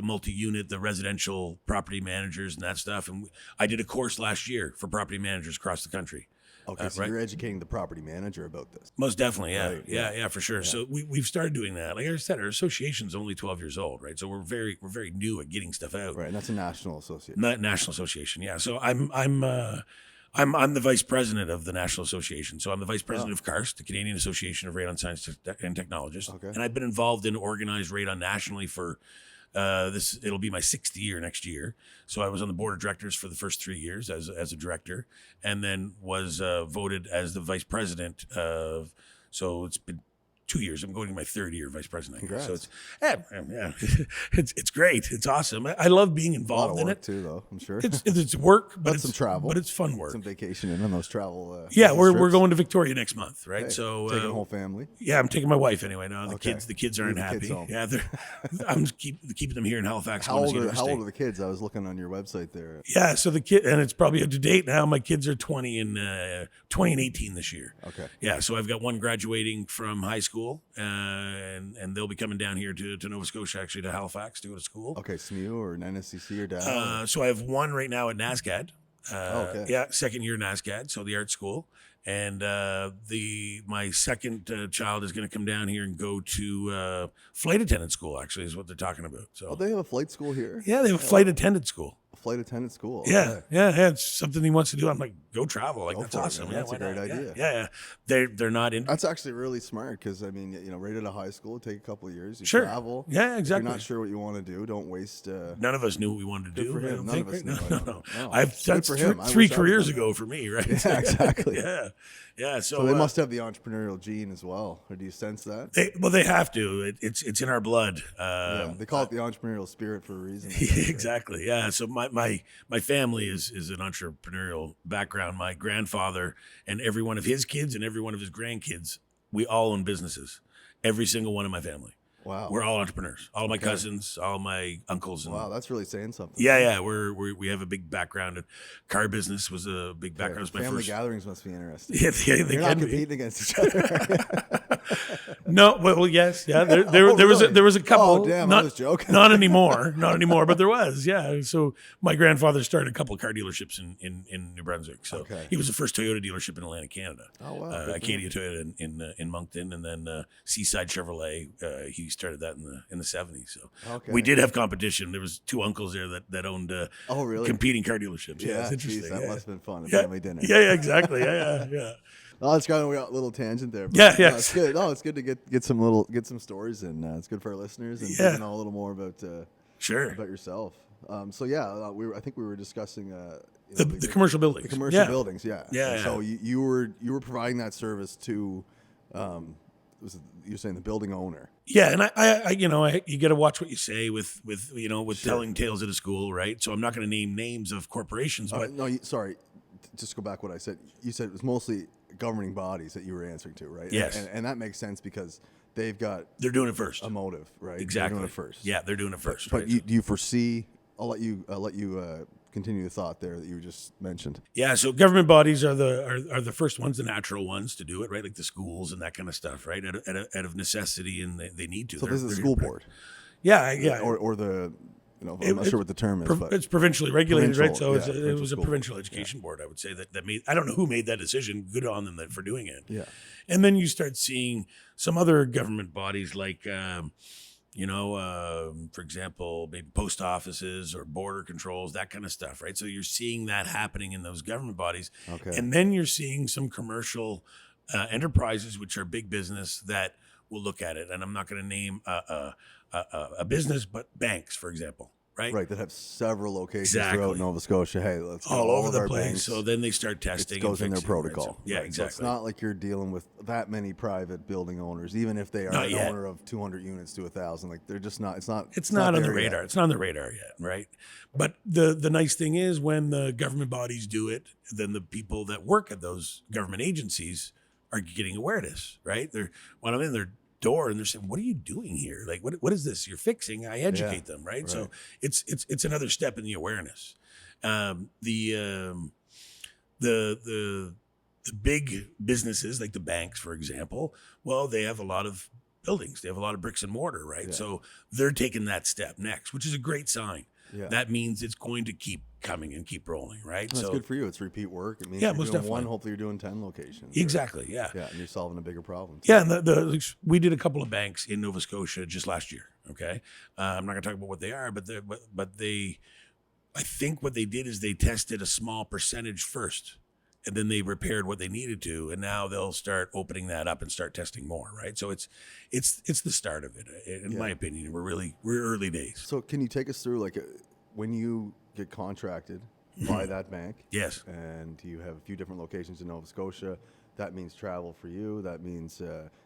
multi-unit, the residential property managers and that stuff. And I did a course last year for property managers across the country.
Okay, so
right.
you're educating the property manager about this.
Most definitely, yeah,
Right,
yeah, for sure. So we've started doing that. Like I said, our association's only 12 years old, right? So we're very new at getting stuff out.
Right, and that's a national association.
National Association, yeah. So I'm the vice president of the National Association. So I'm the vice president of CARST, the Canadian Association of Radon Science and Technologists.
Okay.
And I've been involved in organized radon nationally for it'll be my 6th year next year. So I was on the board of directors for the first 3 years as a director, and then was voted as the vice president of. So it's been 2 years. I'm going to my 3rd year vice president.
Congrats.
So it's great. It's awesome. I love being
A lot
involved
of
in
work
it.
too, though. I'm sure.
It's work, but
But
it's
some travel.
but it's fun work.
Some vacation in on those travel.
Yeah,
business
we're
trips.
going to Victoria next month, right?
Hey,
So
taking the whole family.
yeah, I'm taking my wife anyway. No, the
Okay.
kids aren't
Leave the kids
happy.
home.
Yeah, I'm keeping them here in Halifax.
How
going to
old
university.
are the kids? I was looking on your website there.
Yeah, so the kid, and it's probably up to date now. My kids are 20 and 18 this year.
Okay.
Yeah, so I've got one graduating from high school, and they'll be coming down here to Nova Scotia, actually to Halifax to go to school.
Okay, SMU or an NSCC or down.
So I have one right now at NASCAD.
Okay.
Yeah, 2nd year NASCAD, so the art school. And my second child is going to come down here and go to flight attendant school. Actually, is what they're talking about. So
Oh, they have a flight school here.
yeah, they have a flight attendant school.
flight attendant school.
Yeah,
Okay.
yeah, it's something he wants to do. I'm like, go travel. Like,
Go
that's
for it,
awesome.
man.
Yeah,
That's a
why
great
not?
idea.
Yeah. They're not in.
That's actually really smart because I mean, right out of high school, take a couple of years, you
Sure.
travel.
Yeah,
If
exactly.
you're not sure what you want to do, don't waste.
None of us knew what we wanted to
Good
do.
for
I
him.
don't
None
think,
of us
right?
knew.
No,
I know.
no.
No.
That's
Good for him. I
three
wish I would've
careers
done that.
ago for me, right?
Yeah, exactly.
Yeah.
So they must have the entrepreneurial gene as well, or do you sense that?
They have to. It's in our blood.
Yeah, they call it the entrepreneurial spirit for a reason. I guess, right?
Exactly. Yeah. So my family is an entrepreneurial background. My grandfather and every one of his kids and every one of his grandkids, we all own businesses. Every single one of my family.
Wow.
We're all entrepreneurs. All my cousins, all my uncles. And
Wow, that's really saying something.
yeah. We have a big background. And car business was a big background. It was my
Family
first.
gatherings must be interesting.
Yeah, they
You're not
can be.
competing against each other.
No, well, yes, yeah. There
really?
was a couple.
Oh, damn, I
not,
was joking.
Not anymore, but there was, yeah. So my grandfather started a couple of car dealerships in New Brunswick. So
Okay.
he was the first Toyota dealership in Atlantic Canada.
Oh, wow, good for
Acadia Toyota in Moncton, and then Seaside Chevrolet. He started that in the 70s. So
Okay.
we did have competition. There was two uncles there that owned
Oh, really?
competing car dealerships. Yeah, it's interesting.
geez, that
yeah.
must have been fun. A
Yeah.
family dinner.
Yeah, exactly. Yeah.
Oh, it's kind of a little tangent there. But
Yeah.
No, it's good. No, it's good to get some stories, and it's good for our listeners and
Yeah.
to know a little more about
Sure.
yourself. So yeah, I think we were discussing
The commercial buildings.
the commercial buildings. Yeah.
Yeah,
And so you were providing that service to, you're saying the building owner.
Yeah, and I you got to watch what you say with
Sure.
telling tales at a school, right? So I'm not going to name names of corporations, but
No, sorry. Just go back what I said. You said it was mostly governing bodies that you were answering to, right?
Yes.
And that makes sense because they've got
they're doing it first.
a motive, right?
Exactly.
They're doing it first.
Yeah, they're doing it first.
But
right?
do you foresee? I'll let you continue the thought there that you just mentioned.
Yeah, so government bodies are the first ones, the natural ones to do it, right? Like the schools and that kind of stuff, right? Out of necessity, and they need to.
So this is the
They're
school
here to-
board,
Yeah.
or the I'm not sure what the term is, but
It's provincially regulated, right?
Provincial,
So
yeah,
it was a
provincial
provincial education board, I would say, that made. I don't know who made that decision. Good on them for doing it.
yeah,
And then you start seeing some other government bodies like, for example, maybe post offices or border controls, that kind of stuff, right? So you're seeing that happening in those government bodies.
Okay.
And then you're seeing some commercial enterprises, which are big business, that will look at it. And I'm not going to name a business, but banks, for example. Right.
that have several locations
Exactly.
throughout Nova Scotia. Hey, let's get
All over
of
the
our
place.
banks.
So then they start testing.
It goes
and
in their
fixing, right?
protocol.
So- yeah,
Right.
exactly.
So it's not like you're dealing with that many private building owners, even if they are
Not
an
yet.
owner of 200 units to 1,000. Like they're just not. It's not
on the
there
radar.
yet.
It's not on the radar yet, right? But the nice thing is when the government bodies do it, then the people that work at those government agencies are getting awareness, right? They're when I'm in their door and they're saying, "What are you doing here? Like, what is this you're fixing?" I educate them, right? So it's another step in the awareness. The big businesses like the banks, for example, well, they have a lot of buildings. They have a lot of bricks and mortar, right?
Yeah.
So they're taking that step next, which is a great sign.
Yeah.
That means it's going to keep coming and keep rolling, right?
That's
so
good for you. It's repeat work. It means
Yeah,
you're
most
doing
definitely.
one. Hopefully, you're doing 10 locations.
exactly, yeah.
Yeah, and you're solving a bigger problem.
Yeah, and we did a couple of banks in Nova Scotia just last year. Okay, I'm not going to talk about what they are, but I think what they did is they tested a small percentage first, and then they repaired what they needed to, and now they'll start opening that up and start testing more. Right, so it's the start of it, in my opinion. We're early days.
So, can you take us through when you get contracted by that bank?
Yes.
And you have a few different locations in Nova Scotia. That means travel for you. That means,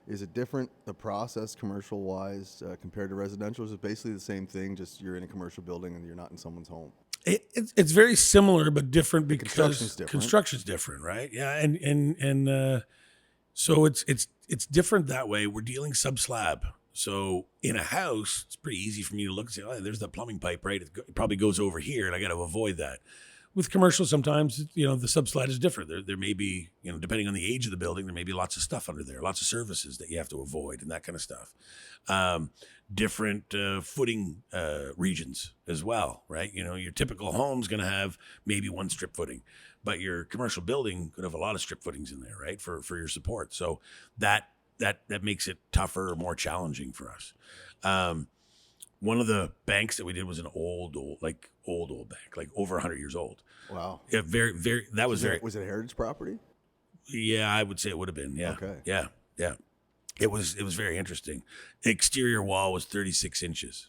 is it different, the process commercial-wise, compared to residential? Is it basically the same thing, just you're in a commercial building and you're not in someone's home?
It's very similar but different because
construction's different.
different, right? Yeah, and so it's different that way. We're dealing sub-slab. So in a house, it's pretty easy for me to look and say, "Oh, there's the plumbing pipe, right? It probably goes over here, and I got to avoid that." With commercial, sometimes the subslide is different. There may be, depending on the age of the building, there may be lots of stuff under there, lots of services that you have to avoid, and that kind of stuff. Different footing regions as well, right? Your typical home's going to have maybe one strip footing, but your commercial building could have a lot of strip footings in there, right? For your support. So that makes it tougher or more challenging for us. One of the banks that we did was an old bank, like over 100 years old.
Wow.
Yeah, very. That was very.
Was it heritage property?
Yeah, I would say it would have been. Yeah.
Okay.
Yeah. Yeah. It was very interesting. The exterior wall was 36 inches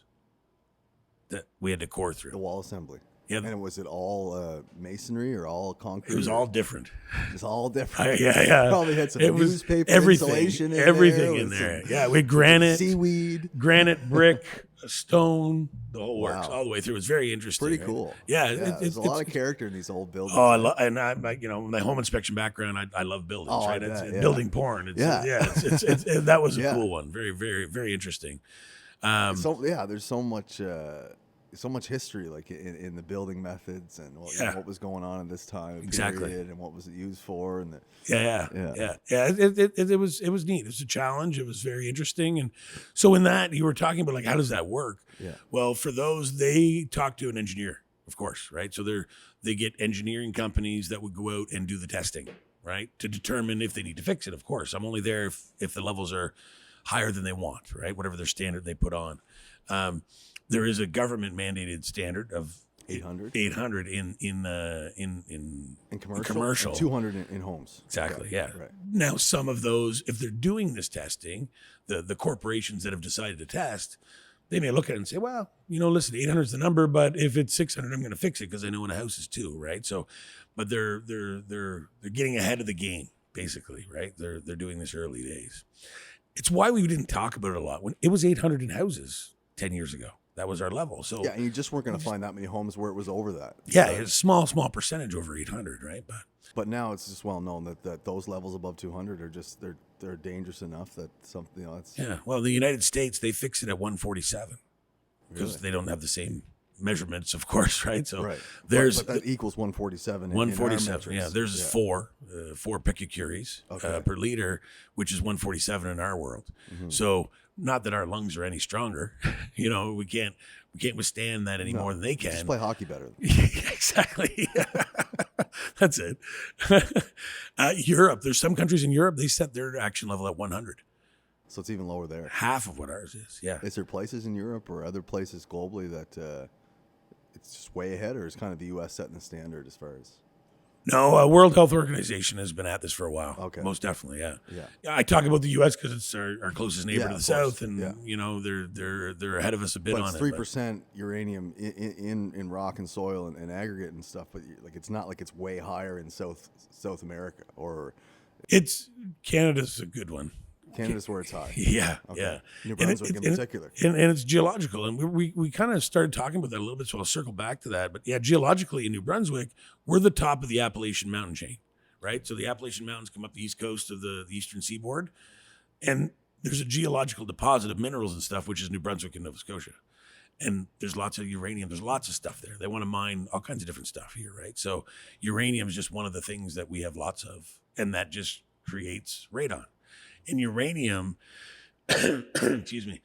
that we had to core
The
through.
wall assembly.
Yeah.
And was it all masonry or all concrete?
It was all different.
It's all different.
Yeah.
Probably had some
It was
newspaper
everything,
insulation in
everything
there.
in
with
there.
some
Yeah, we had granite,
seaweed.
brick, stone, the whole works
Wow.
all the way through. It was very interesting.
Pretty
right?
cool.
Yeah,
There's a lot of character in these old buildings.
Oh, I my home inspection background. I love buildings,
Oh, I
right?
bet,
It's
yeah.
building porn. It's that was a cool one. Very, very, very interesting.
There's so much history, like in the building methods and what was going on at this time,
Exactly.
period, and what was it used for, and
Yeah. It was neat. It was a challenge. It was very interesting. And so in that, you were talking about like, how does that work?
Yeah.
Well, for those, they talk to an engineer, of course, right? So they get engineering companies that would go out and do the testing, right, to determine if they need to fix it. Of course, I'm only there if the levels are higher than they want, right? Whatever their standard they put on. There is a government mandated standard of
800
in
commercial, and 200 in homes.
Exactly.
Okay,
Yeah.
right.
Now, some of those, if they're doing this testing, the corporations that have decided to test, they may look at it and say, well, listen, 800 is the number, but if it's 600, I'm going to fix it because I know when a house is 2, right? So, but they're getting ahead of the game, basically, right? They're doing this early days. It's why we didn't talk about it a lot when it was 800 in houses 10 years ago. That was our level. So
Yeah, and you just weren't going to find that many homes where it was over that.
yeah, it's a small percentage over 800, right?
But now it's just well known that those levels above 200 are just they're dangerous enough that something it's
Yeah. Well, the United States, they fix it at 147 because
Really?
they don't have the same measurements, of course, right? So
right.
there's
but that equals 147.
147. Yeah, there's four picocuries
Okay.
per liter, which is 147 in our world.
Mhm.
So not that our lungs are any stronger, we can't withstand that any more than they can.
Just play hockey better.
Exactly. That's it. Europe, there's some countries in Europe, they set their action level at 100.
So it's even lower there.
Half of what ours is. Yeah.
Is there places in Europe or other places globally that it's just way ahead, or is kind of the U.S. setting the standard as far as?
No, World Health Organization has been at this for a while.
Okay.
Most definitely, yeah.
Yeah.
I talk about the U.S. because it's our closest neighbor to the
of
south,
course.
and
Yeah.
they're ahead of us a bit
But
on
it's
it.
3% uranium in rock and soil and aggregate and stuff. But like it's not like it's way higher in South America or
It's Canada's a good one.
Canada's where it's high.
Yeah,
Okay.
yeah.
New Brunswick in particular.
And it's geological. And we kind of started talking about that a little bit, so I'll circle back to that. But yeah, geologically in New Brunswick, we're the top of the Appalachian mountain chain, right? So the Appalachian Mountains come up the east coast of the eastern seaboard. And there's a geological deposit of minerals and stuff, which is New Brunswick and Nova Scotia. And there's lots of uranium. There's lots of stuff there. They want to mine all kinds of different stuff here, right? So uranium is just one of the things that we have lots of. And that just creates radon. And uranium, excuse me,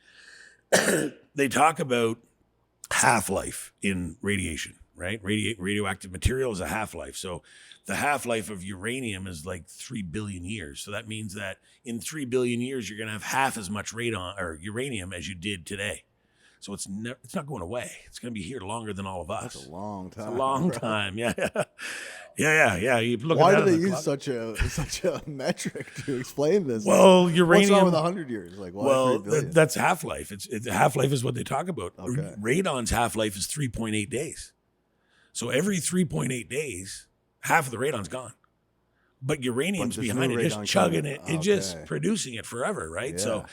they talk about half-life in radiation, right? Radioactive material is a half-life. So the half-life of uranium is like 3 billion years. So that means that in 3 billion years, you're going to have half as much radon or uranium as you did today. So it's not going away. It's going to be here longer than all of us.
That's a long time.
It's a long time. Yeah. Yeah. You look
Why
at
do
that
they
on the
use
clock.
such a metric to explain this?
Well,
What's
uranium.
wrong with 100 years? Like, why 3 billion?
That's half-life. It's half-life is what they talk about.
Okay.
Radon's half-life is 3.8 days. So every 3.8 days, half of the radon's gone. But uranium's
But there's
behind
no
it, just
radon
chugging
coming.
it, it's just
Okay.
producing it forever, right?
Yeah.
So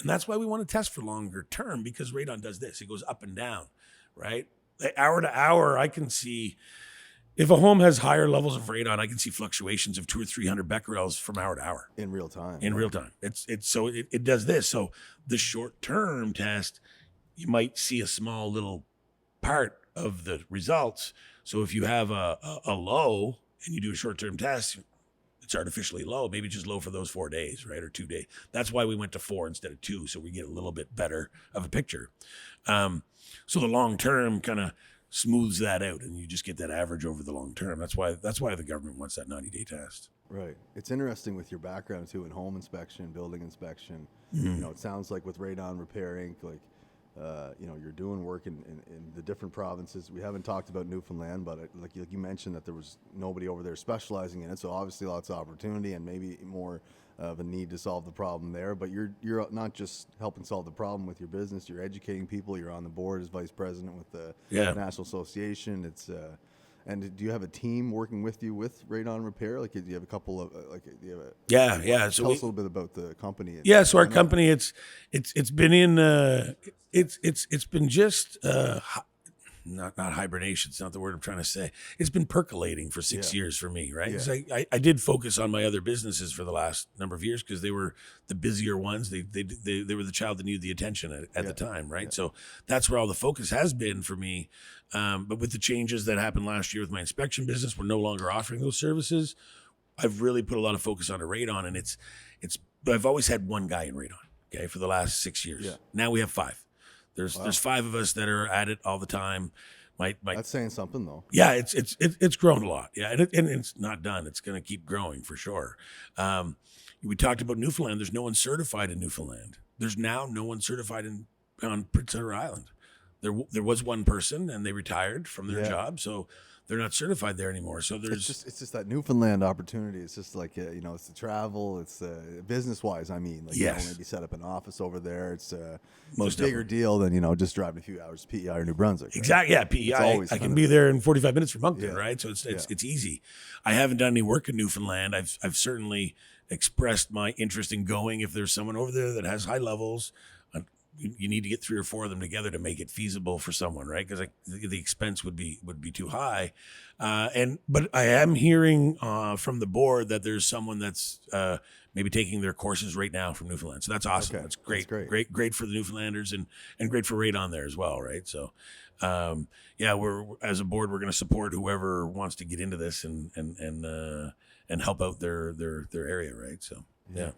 that's why we want to test for longer term, because radon does this. It goes up and down, right? Like hour to hour, I can see if a home has higher levels of radon, I can see fluctuations of 200 or 300 becquerels from hour to hour.
In real time.
In real time. It does this. So the short-term test, you might see a small little part of the results. So if you have a low and you do a short-term test, it's artificially low. Maybe just low for those 4 days, right? Or 2 days. That's why we went to 4 instead of 2. So we get a little bit better of a picture. So the long-term kind of smooths that out, and you just get that average over the long term. That's why the government wants that 90-day test.
Right. It's interesting with your background too in home inspection, building inspection.
Mm-hmm.
It sounds like with Radon Repair Inc. like you're doing work in the different provinces. We haven't talked about Newfoundland, but like you mentioned that there was nobody over there specializing in it. So obviously lots of opportunity and maybe more of a need to solve the problem there. But you're not just helping solve the problem with your business. You're educating people. You're on the board as vice president with the National Association. And do you have a team working with you with Radon Repair? Like, do you have a couple of do you have a
Yeah.
tell us a little bit about the company.
So our company, it's been in it's been just not hibernation. It's not the word I'm trying to say. It's been percolating for 6 years for me, right? 'Cause I did focus on my other businesses for the last number of years because they were the busier ones. They were the child that needed the attention at the time, right? So that's where all the focus has been for me. But with the changes that happened last year with my inspection business, we're no longer offering those services. I've really put a lot of focus on radon, and it's. But I've always had one guy in radon. Okay, for the last 6 years.
Yeah.
Now we have 5. There's 5 of us that are at it all the time. My
That's saying something though.
Yeah, it's grown a lot. Yeah, and it's not done. It's going to keep growing for sure. We talked about Newfoundland. There's no one certified in Newfoundland. There's now no one certified on Prince Edward Island. There was one person, and they retired from their job, so they're not certified there anymore. So there's
it's just that Newfoundland opportunity. It's just like it's the travel. It's business wise. I mean, like maybe set up an office over there. It's a bigger deal than just driving a few hours to PEI or New Brunswick. Right?
Exactly. Yeah, PEI. I can be there in 45 minutes from Moncton, right? So it's easy. I haven't done any work in Newfoundland. I've certainly expressed my interest in going if there's someone over there that has high levels. You need to get 3 or 4 of them together to make it feasible for someone, right? Because the expense would be too high. But I am hearing from the board that there's someone that's maybe taking their courses right now from Newfoundland. So that's awesome.
Okay.
That's great.
That's great.
Great for the Newfoundlanders and great for Radon there as well, right? So we're as a board, we're going to support whoever wants to get into this and help out their area, right? So yeah.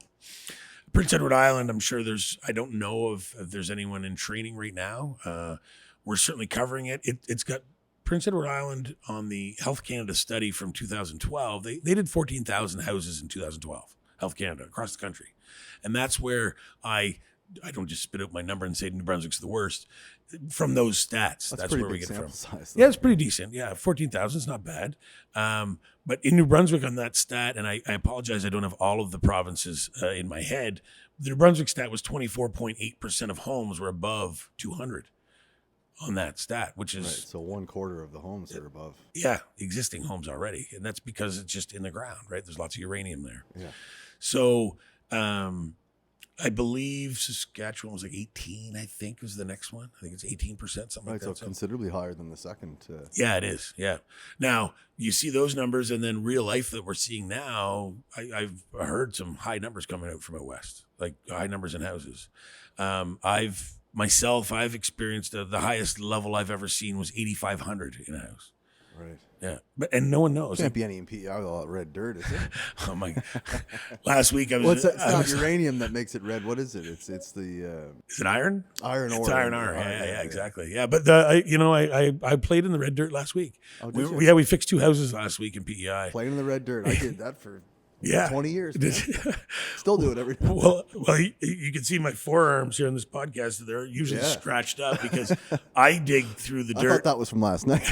Prince Edward Island, I'm sure I don't know if there's anyone in training right now. We're certainly covering it. It's got Prince Edward Island on the Health Canada study from 2012. They did 14,000 houses in 2012, Health Canada, across the country. And that's where I don't just spit out my number and say New Brunswick's the worst. From those stats, that's where we get it from.
Size,
yeah, it's pretty decent. Yeah, 14,000 is not bad. But in New Brunswick on that stat, and I apologize, I don't have all of the provinces in my head. The New Brunswick stat was 24.8% of homes were above 200 on that stat, which is...
Right, so 1/4 of the homes are above.
Yeah, existing homes already. And that's because it's just in the ground, right? There's lots of uranium there.
Yeah.
So... I believe Saskatchewan was like 18, I think was the next one. I think it's 18%, something like that.
So considerably higher than the second.
Yeah, it is. Yeah. Now, you see those numbers, and then real life that we're seeing now, I've heard some high numbers coming out from out west, like high numbers in houses. I've experienced the highest level I've ever seen was 8,500 in a house.
Right.
Yeah, and no one knows.
Can't be any in PEI with all that red dirt, is it?
Oh my! Last week I was.
Well, it's not uranium that makes it red. What is it? It's the.
Is it iron?
Iron ore.
It's iron ore. Yeah, exactly. Yeah, but I played in the red dirt last week.
Oh,
we fixed 2 houses last week in PEI.
Playing in the red dirt. I did that for 20 years. Still do it every time.
Well, you can see my forearms here on this podcast. They're usually scratched up because I dig through the dirt.
I thought that was from last night.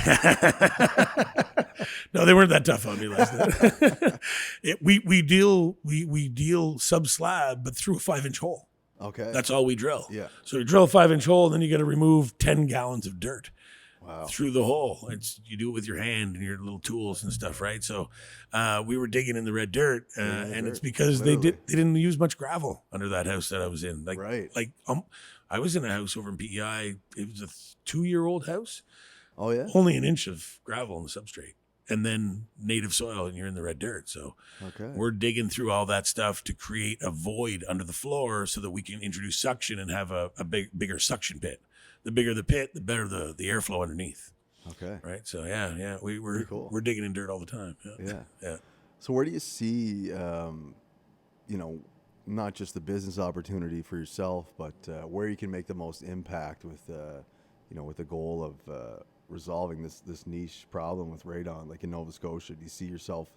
No, they weren't that tough on me last night. We deal sub slab, but through a 5-inch hole.
Okay.
That's all we drill.
Yeah.
So you drill a 5-inch hole, and then you got to remove 10 gallons of dirt.
Wow.
Through the hole. You do it with your hand and your little tools and stuff, right? So we were digging in the red dirt, and it's because they didn't use much gravel under that house that I was in. I was in a house over in PEI. It was a 2-year-old house.
Oh yeah.
Only an inch of gravel in the substrate, and then native soil, and you're in the red dirt. So we're digging through all that stuff to create a void under the floor so that we can introduce suction and have a bigger suction pit. The bigger the pit, the better the airflow underneath.
Okay.
Right. So we're digging in dirt all the time. Yeah.
So where do you see, not just the business opportunity for yourself, but where you can make the most impact with the goal of resolving this niche problem with radon, like in Nova Scotia? Do you see yourself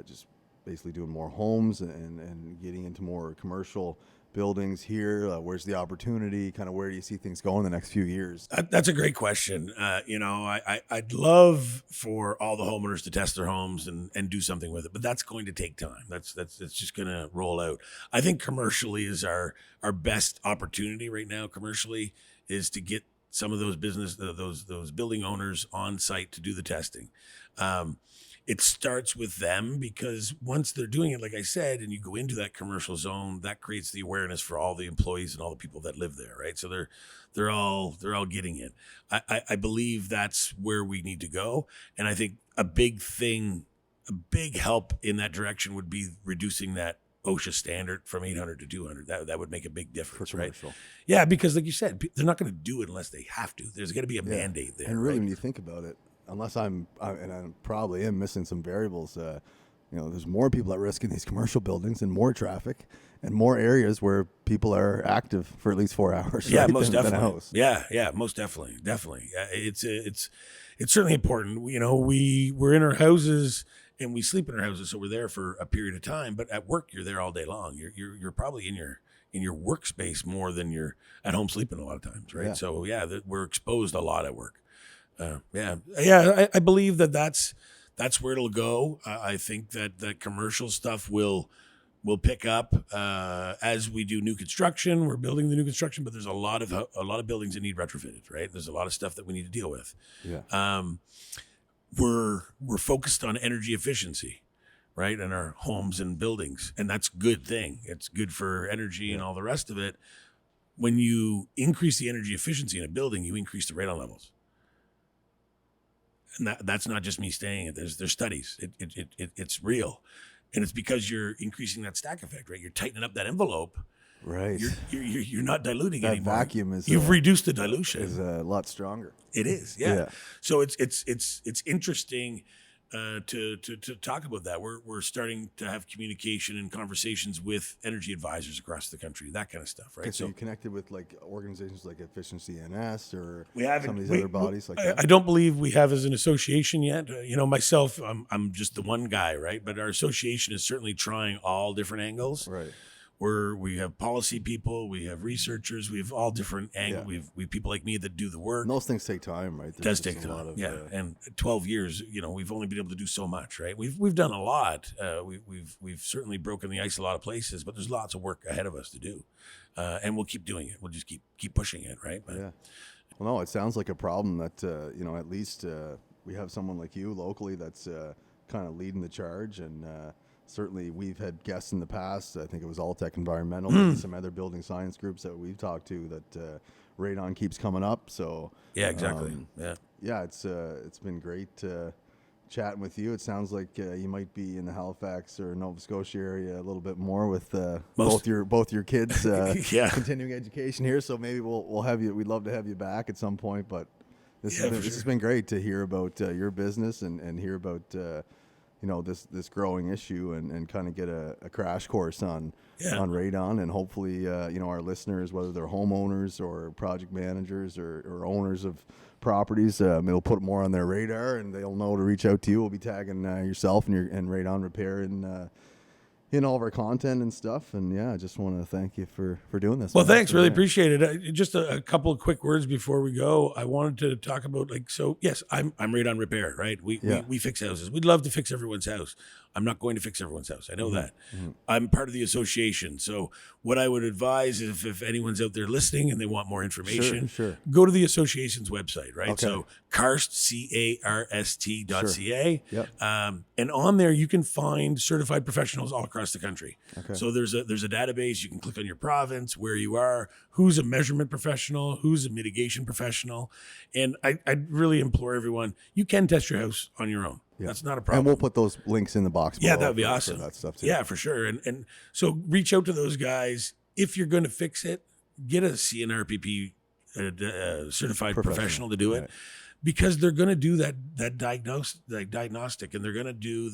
just basically doing more homes and getting into more commercial buildings here? Where's the opportunity? Kind of where do you see things going in the next few years?
That's a great question. I'd love for all the homeowners to test their homes and do something with it, but that's going to take time. That's just going to roll out. I think commercially is our best opportunity right now. Commercially is to get some of those those building owners on site to do the testing. It starts with them, because once they're doing it, like I said, and you go into that commercial zone, that creates the awareness for all the employees and all the people that live there, right? So they're all getting it. I believe that's where we need to go, and I think a big help in that direction would be reducing that OSHA standard from 800 to 200. That would make a big difference, right? Yeah, because like you said, they're not going to do it unless they have to. There's got to be a mandate there.
And really,
right?
when you think about it, unless and I probably am missing some variables, there's more people at risk in these commercial buildings and more traffic and more areas where people are active for at least 4 hours.
Yeah,
right,
most
than
definitely.
a house.
Yeah, most definitely. It's certainly important. We're in our houses and we sleep in our houses, so we're there for a period of time. But at work, you're there all day long. You're probably in your workspace more than you're at home sleeping a lot of times, right?
Yeah.
So we're exposed a lot at work. I believe that's where it'll go. I think that commercial stuff will pick up as we do new construction. We're building the new construction, but there's a lot of buildings that need retrofitted, right? There's a lot of stuff that we need to deal with.
Yeah.
We're focused on energy efficiency, right, in our homes and buildings, and that's a good thing. It's good for energy and all the rest of it. When you increase the energy efficiency in a building, you increase the radon levels. And that's not just me saying it. There's studies. It's real, and it's because you're increasing that stack effect, right? You're tightening up that envelope.
Right.
You're not diluting
that
anymore.
Vacuum
You've reduced the dilution.
Is a lot stronger.
It is. Yeah. So it's interesting to talk about that. We're starting to have communication and conversations with energy advisors across the country, that kind of stuff, right?
Okay, so you connected with like organizations like Efficiency NS or
we haven't,
some of these other bodies like that?
I don't believe we have as an association yet. Myself, I'm just the one guy, right? But our association is certainly trying all different angles.
Right.
We have policy people, we have researchers, we have all different angles.
Yeah.
We've people like me that do the work.
And those things take time, right?
It does take time. And 12 years, we've only been able to do so much, right? We've done a lot. We've certainly broken the ice a lot of places, but there's lots of work ahead of us to do, and we'll keep doing it. We'll just keep pushing it, right? But,
yeah. Well, no, it sounds like a problem that at least we have someone like you locally that's kind of leading the charge, and certainly we've had guests in the past. I think it was Alltech Environmental, and some other building science groups that we've talked to that radon keeps coming up. So
yeah, exactly.
It's been great chatting with you. It sounds like you might be in the Halifax or Nova Scotia area a little bit more with both your kids continuing education here. So maybe we'll have you. We'd love to have you back at some point. But this has been great to hear about your business and hear about this growing issue and kind of get a crash course on radon, and hopefully our listeners, whether they're homeowners or project managers or owners of properties, it'll put more on their radar and they'll know to reach out to you. We'll be tagging yourself and Radon Repair in all of our content and stuff. And I just want to thank you for doing this.
Well, thanks. Really appreciate it. Just a couple of quick words before we go. I wanted to talk about yes, I'm Radon Repair, right? We fix houses. We'd love to fix everyone's house. I'm not going to fix everyone's house. I know that. Mm-hmm. I'm part of the association. So what I would advise is if anyone's out there listening and they want more information, go to the association's website, right? Okay. So CARST, CARST.ca.
Yep.
And on there, you can find certified professionals all across the country.
Okay.
So there's a database. You can click on your province, where you are, who's a measurement professional, who's a mitigation professional. And I really implore everyone, you can test your house on your own. Yeah. That's not a problem.
And we'll put those links in the box below.
Yeah, that would be awesome.
For that stuff too.
Yeah, for sure. And so reach out to those guys. If you're going to fix it, get a C-NRPP certified professional to do it, right, because they're going to do that diagnostic, and they're going to do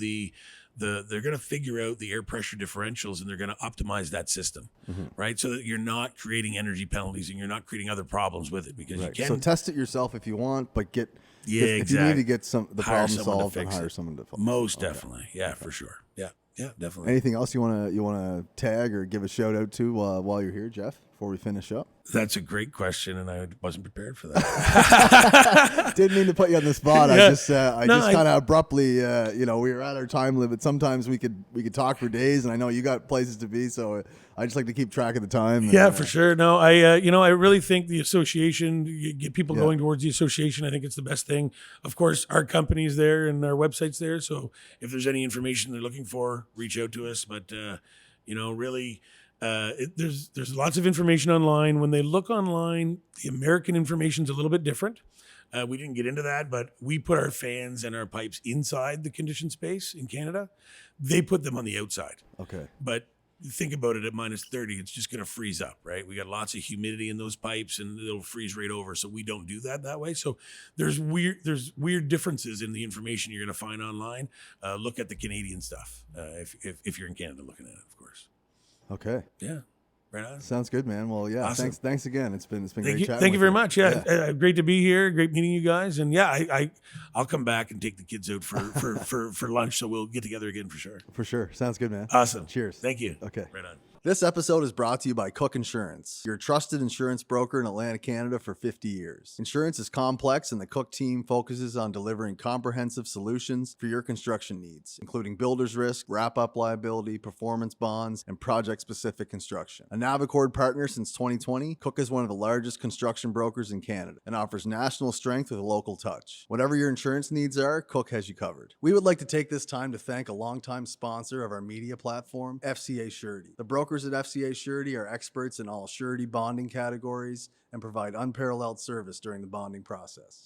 they're going to figure out the air pressure differentials, and they're going to optimize that system, right? So that you're not creating energy penalties and you're not creating other problems with it, because you can.
So test it yourself if you want, but if
exactly.
you need to get the problem solved, then hire someone to
Most definitely. Yeah, for sure. Yeah. Yeah, definitely.
Anything else you wanna tag or give a shout out to while you're here, Jeff? Before we finish up,
That's a great question, and I wasn't prepared for that.
didn't mean to put you on the spot.
Yeah.
I just kind of abruptly, we were at our time limit. Sometimes we could talk for days, and I know you got places to be, so I just like to keep track of the time.
Yeah, for sure. No, I really think the association, you get people going towards the association. I think it's the best thing. Of course, our company's there and our website's there. So if there's any information they're looking for, reach out to us. But, really, there's lots of information online. When they look online, the American information's a little bit different. We didn't get into that, but we put our fans and our pipes inside the conditioned space in Canada. They put them on the outside.
Okay.
But think about it, at minus 30, it's just going to freeze up, right? We got lots of humidity in those pipes and it'll freeze right over. So we don't do that way. So there's weird differences in the information you're going to find online. Look at the Canadian stuff if you're in Canada looking at it, of course.
Okay.
Yeah. Right on.
Sounds good, man. Well, yeah.
Awesome.
Thanks again. It's been great chatting.
Thank you
with
very much. Yeah, great to be here. Great meeting you guys. And yeah, I'll come back and take the kids out for lunch. So we'll get together again for sure.
For sure. Sounds good, man.
Awesome.
Cheers.
Thank you.
Okay.
Right on.
This episode is brought to you by Cook Insurance, your trusted insurance broker in Atlantic Canada for 50 years. Insurance is complex, and the Cook team focuses on delivering comprehensive solutions for your construction needs, including builder's risk, wrap-up liability, performance bonds, and project-specific construction. A Navicord partner since 2020, Cook is one of the largest construction brokers in Canada and offers national strength with a local touch. Whatever your insurance needs are, Cook has you covered. We would like to take this time to thank a longtime sponsor of our media platform, FCA Surety. The brokers at FCA Surety are experts in all surety bonding categories and provide unparalleled service during the bonding process.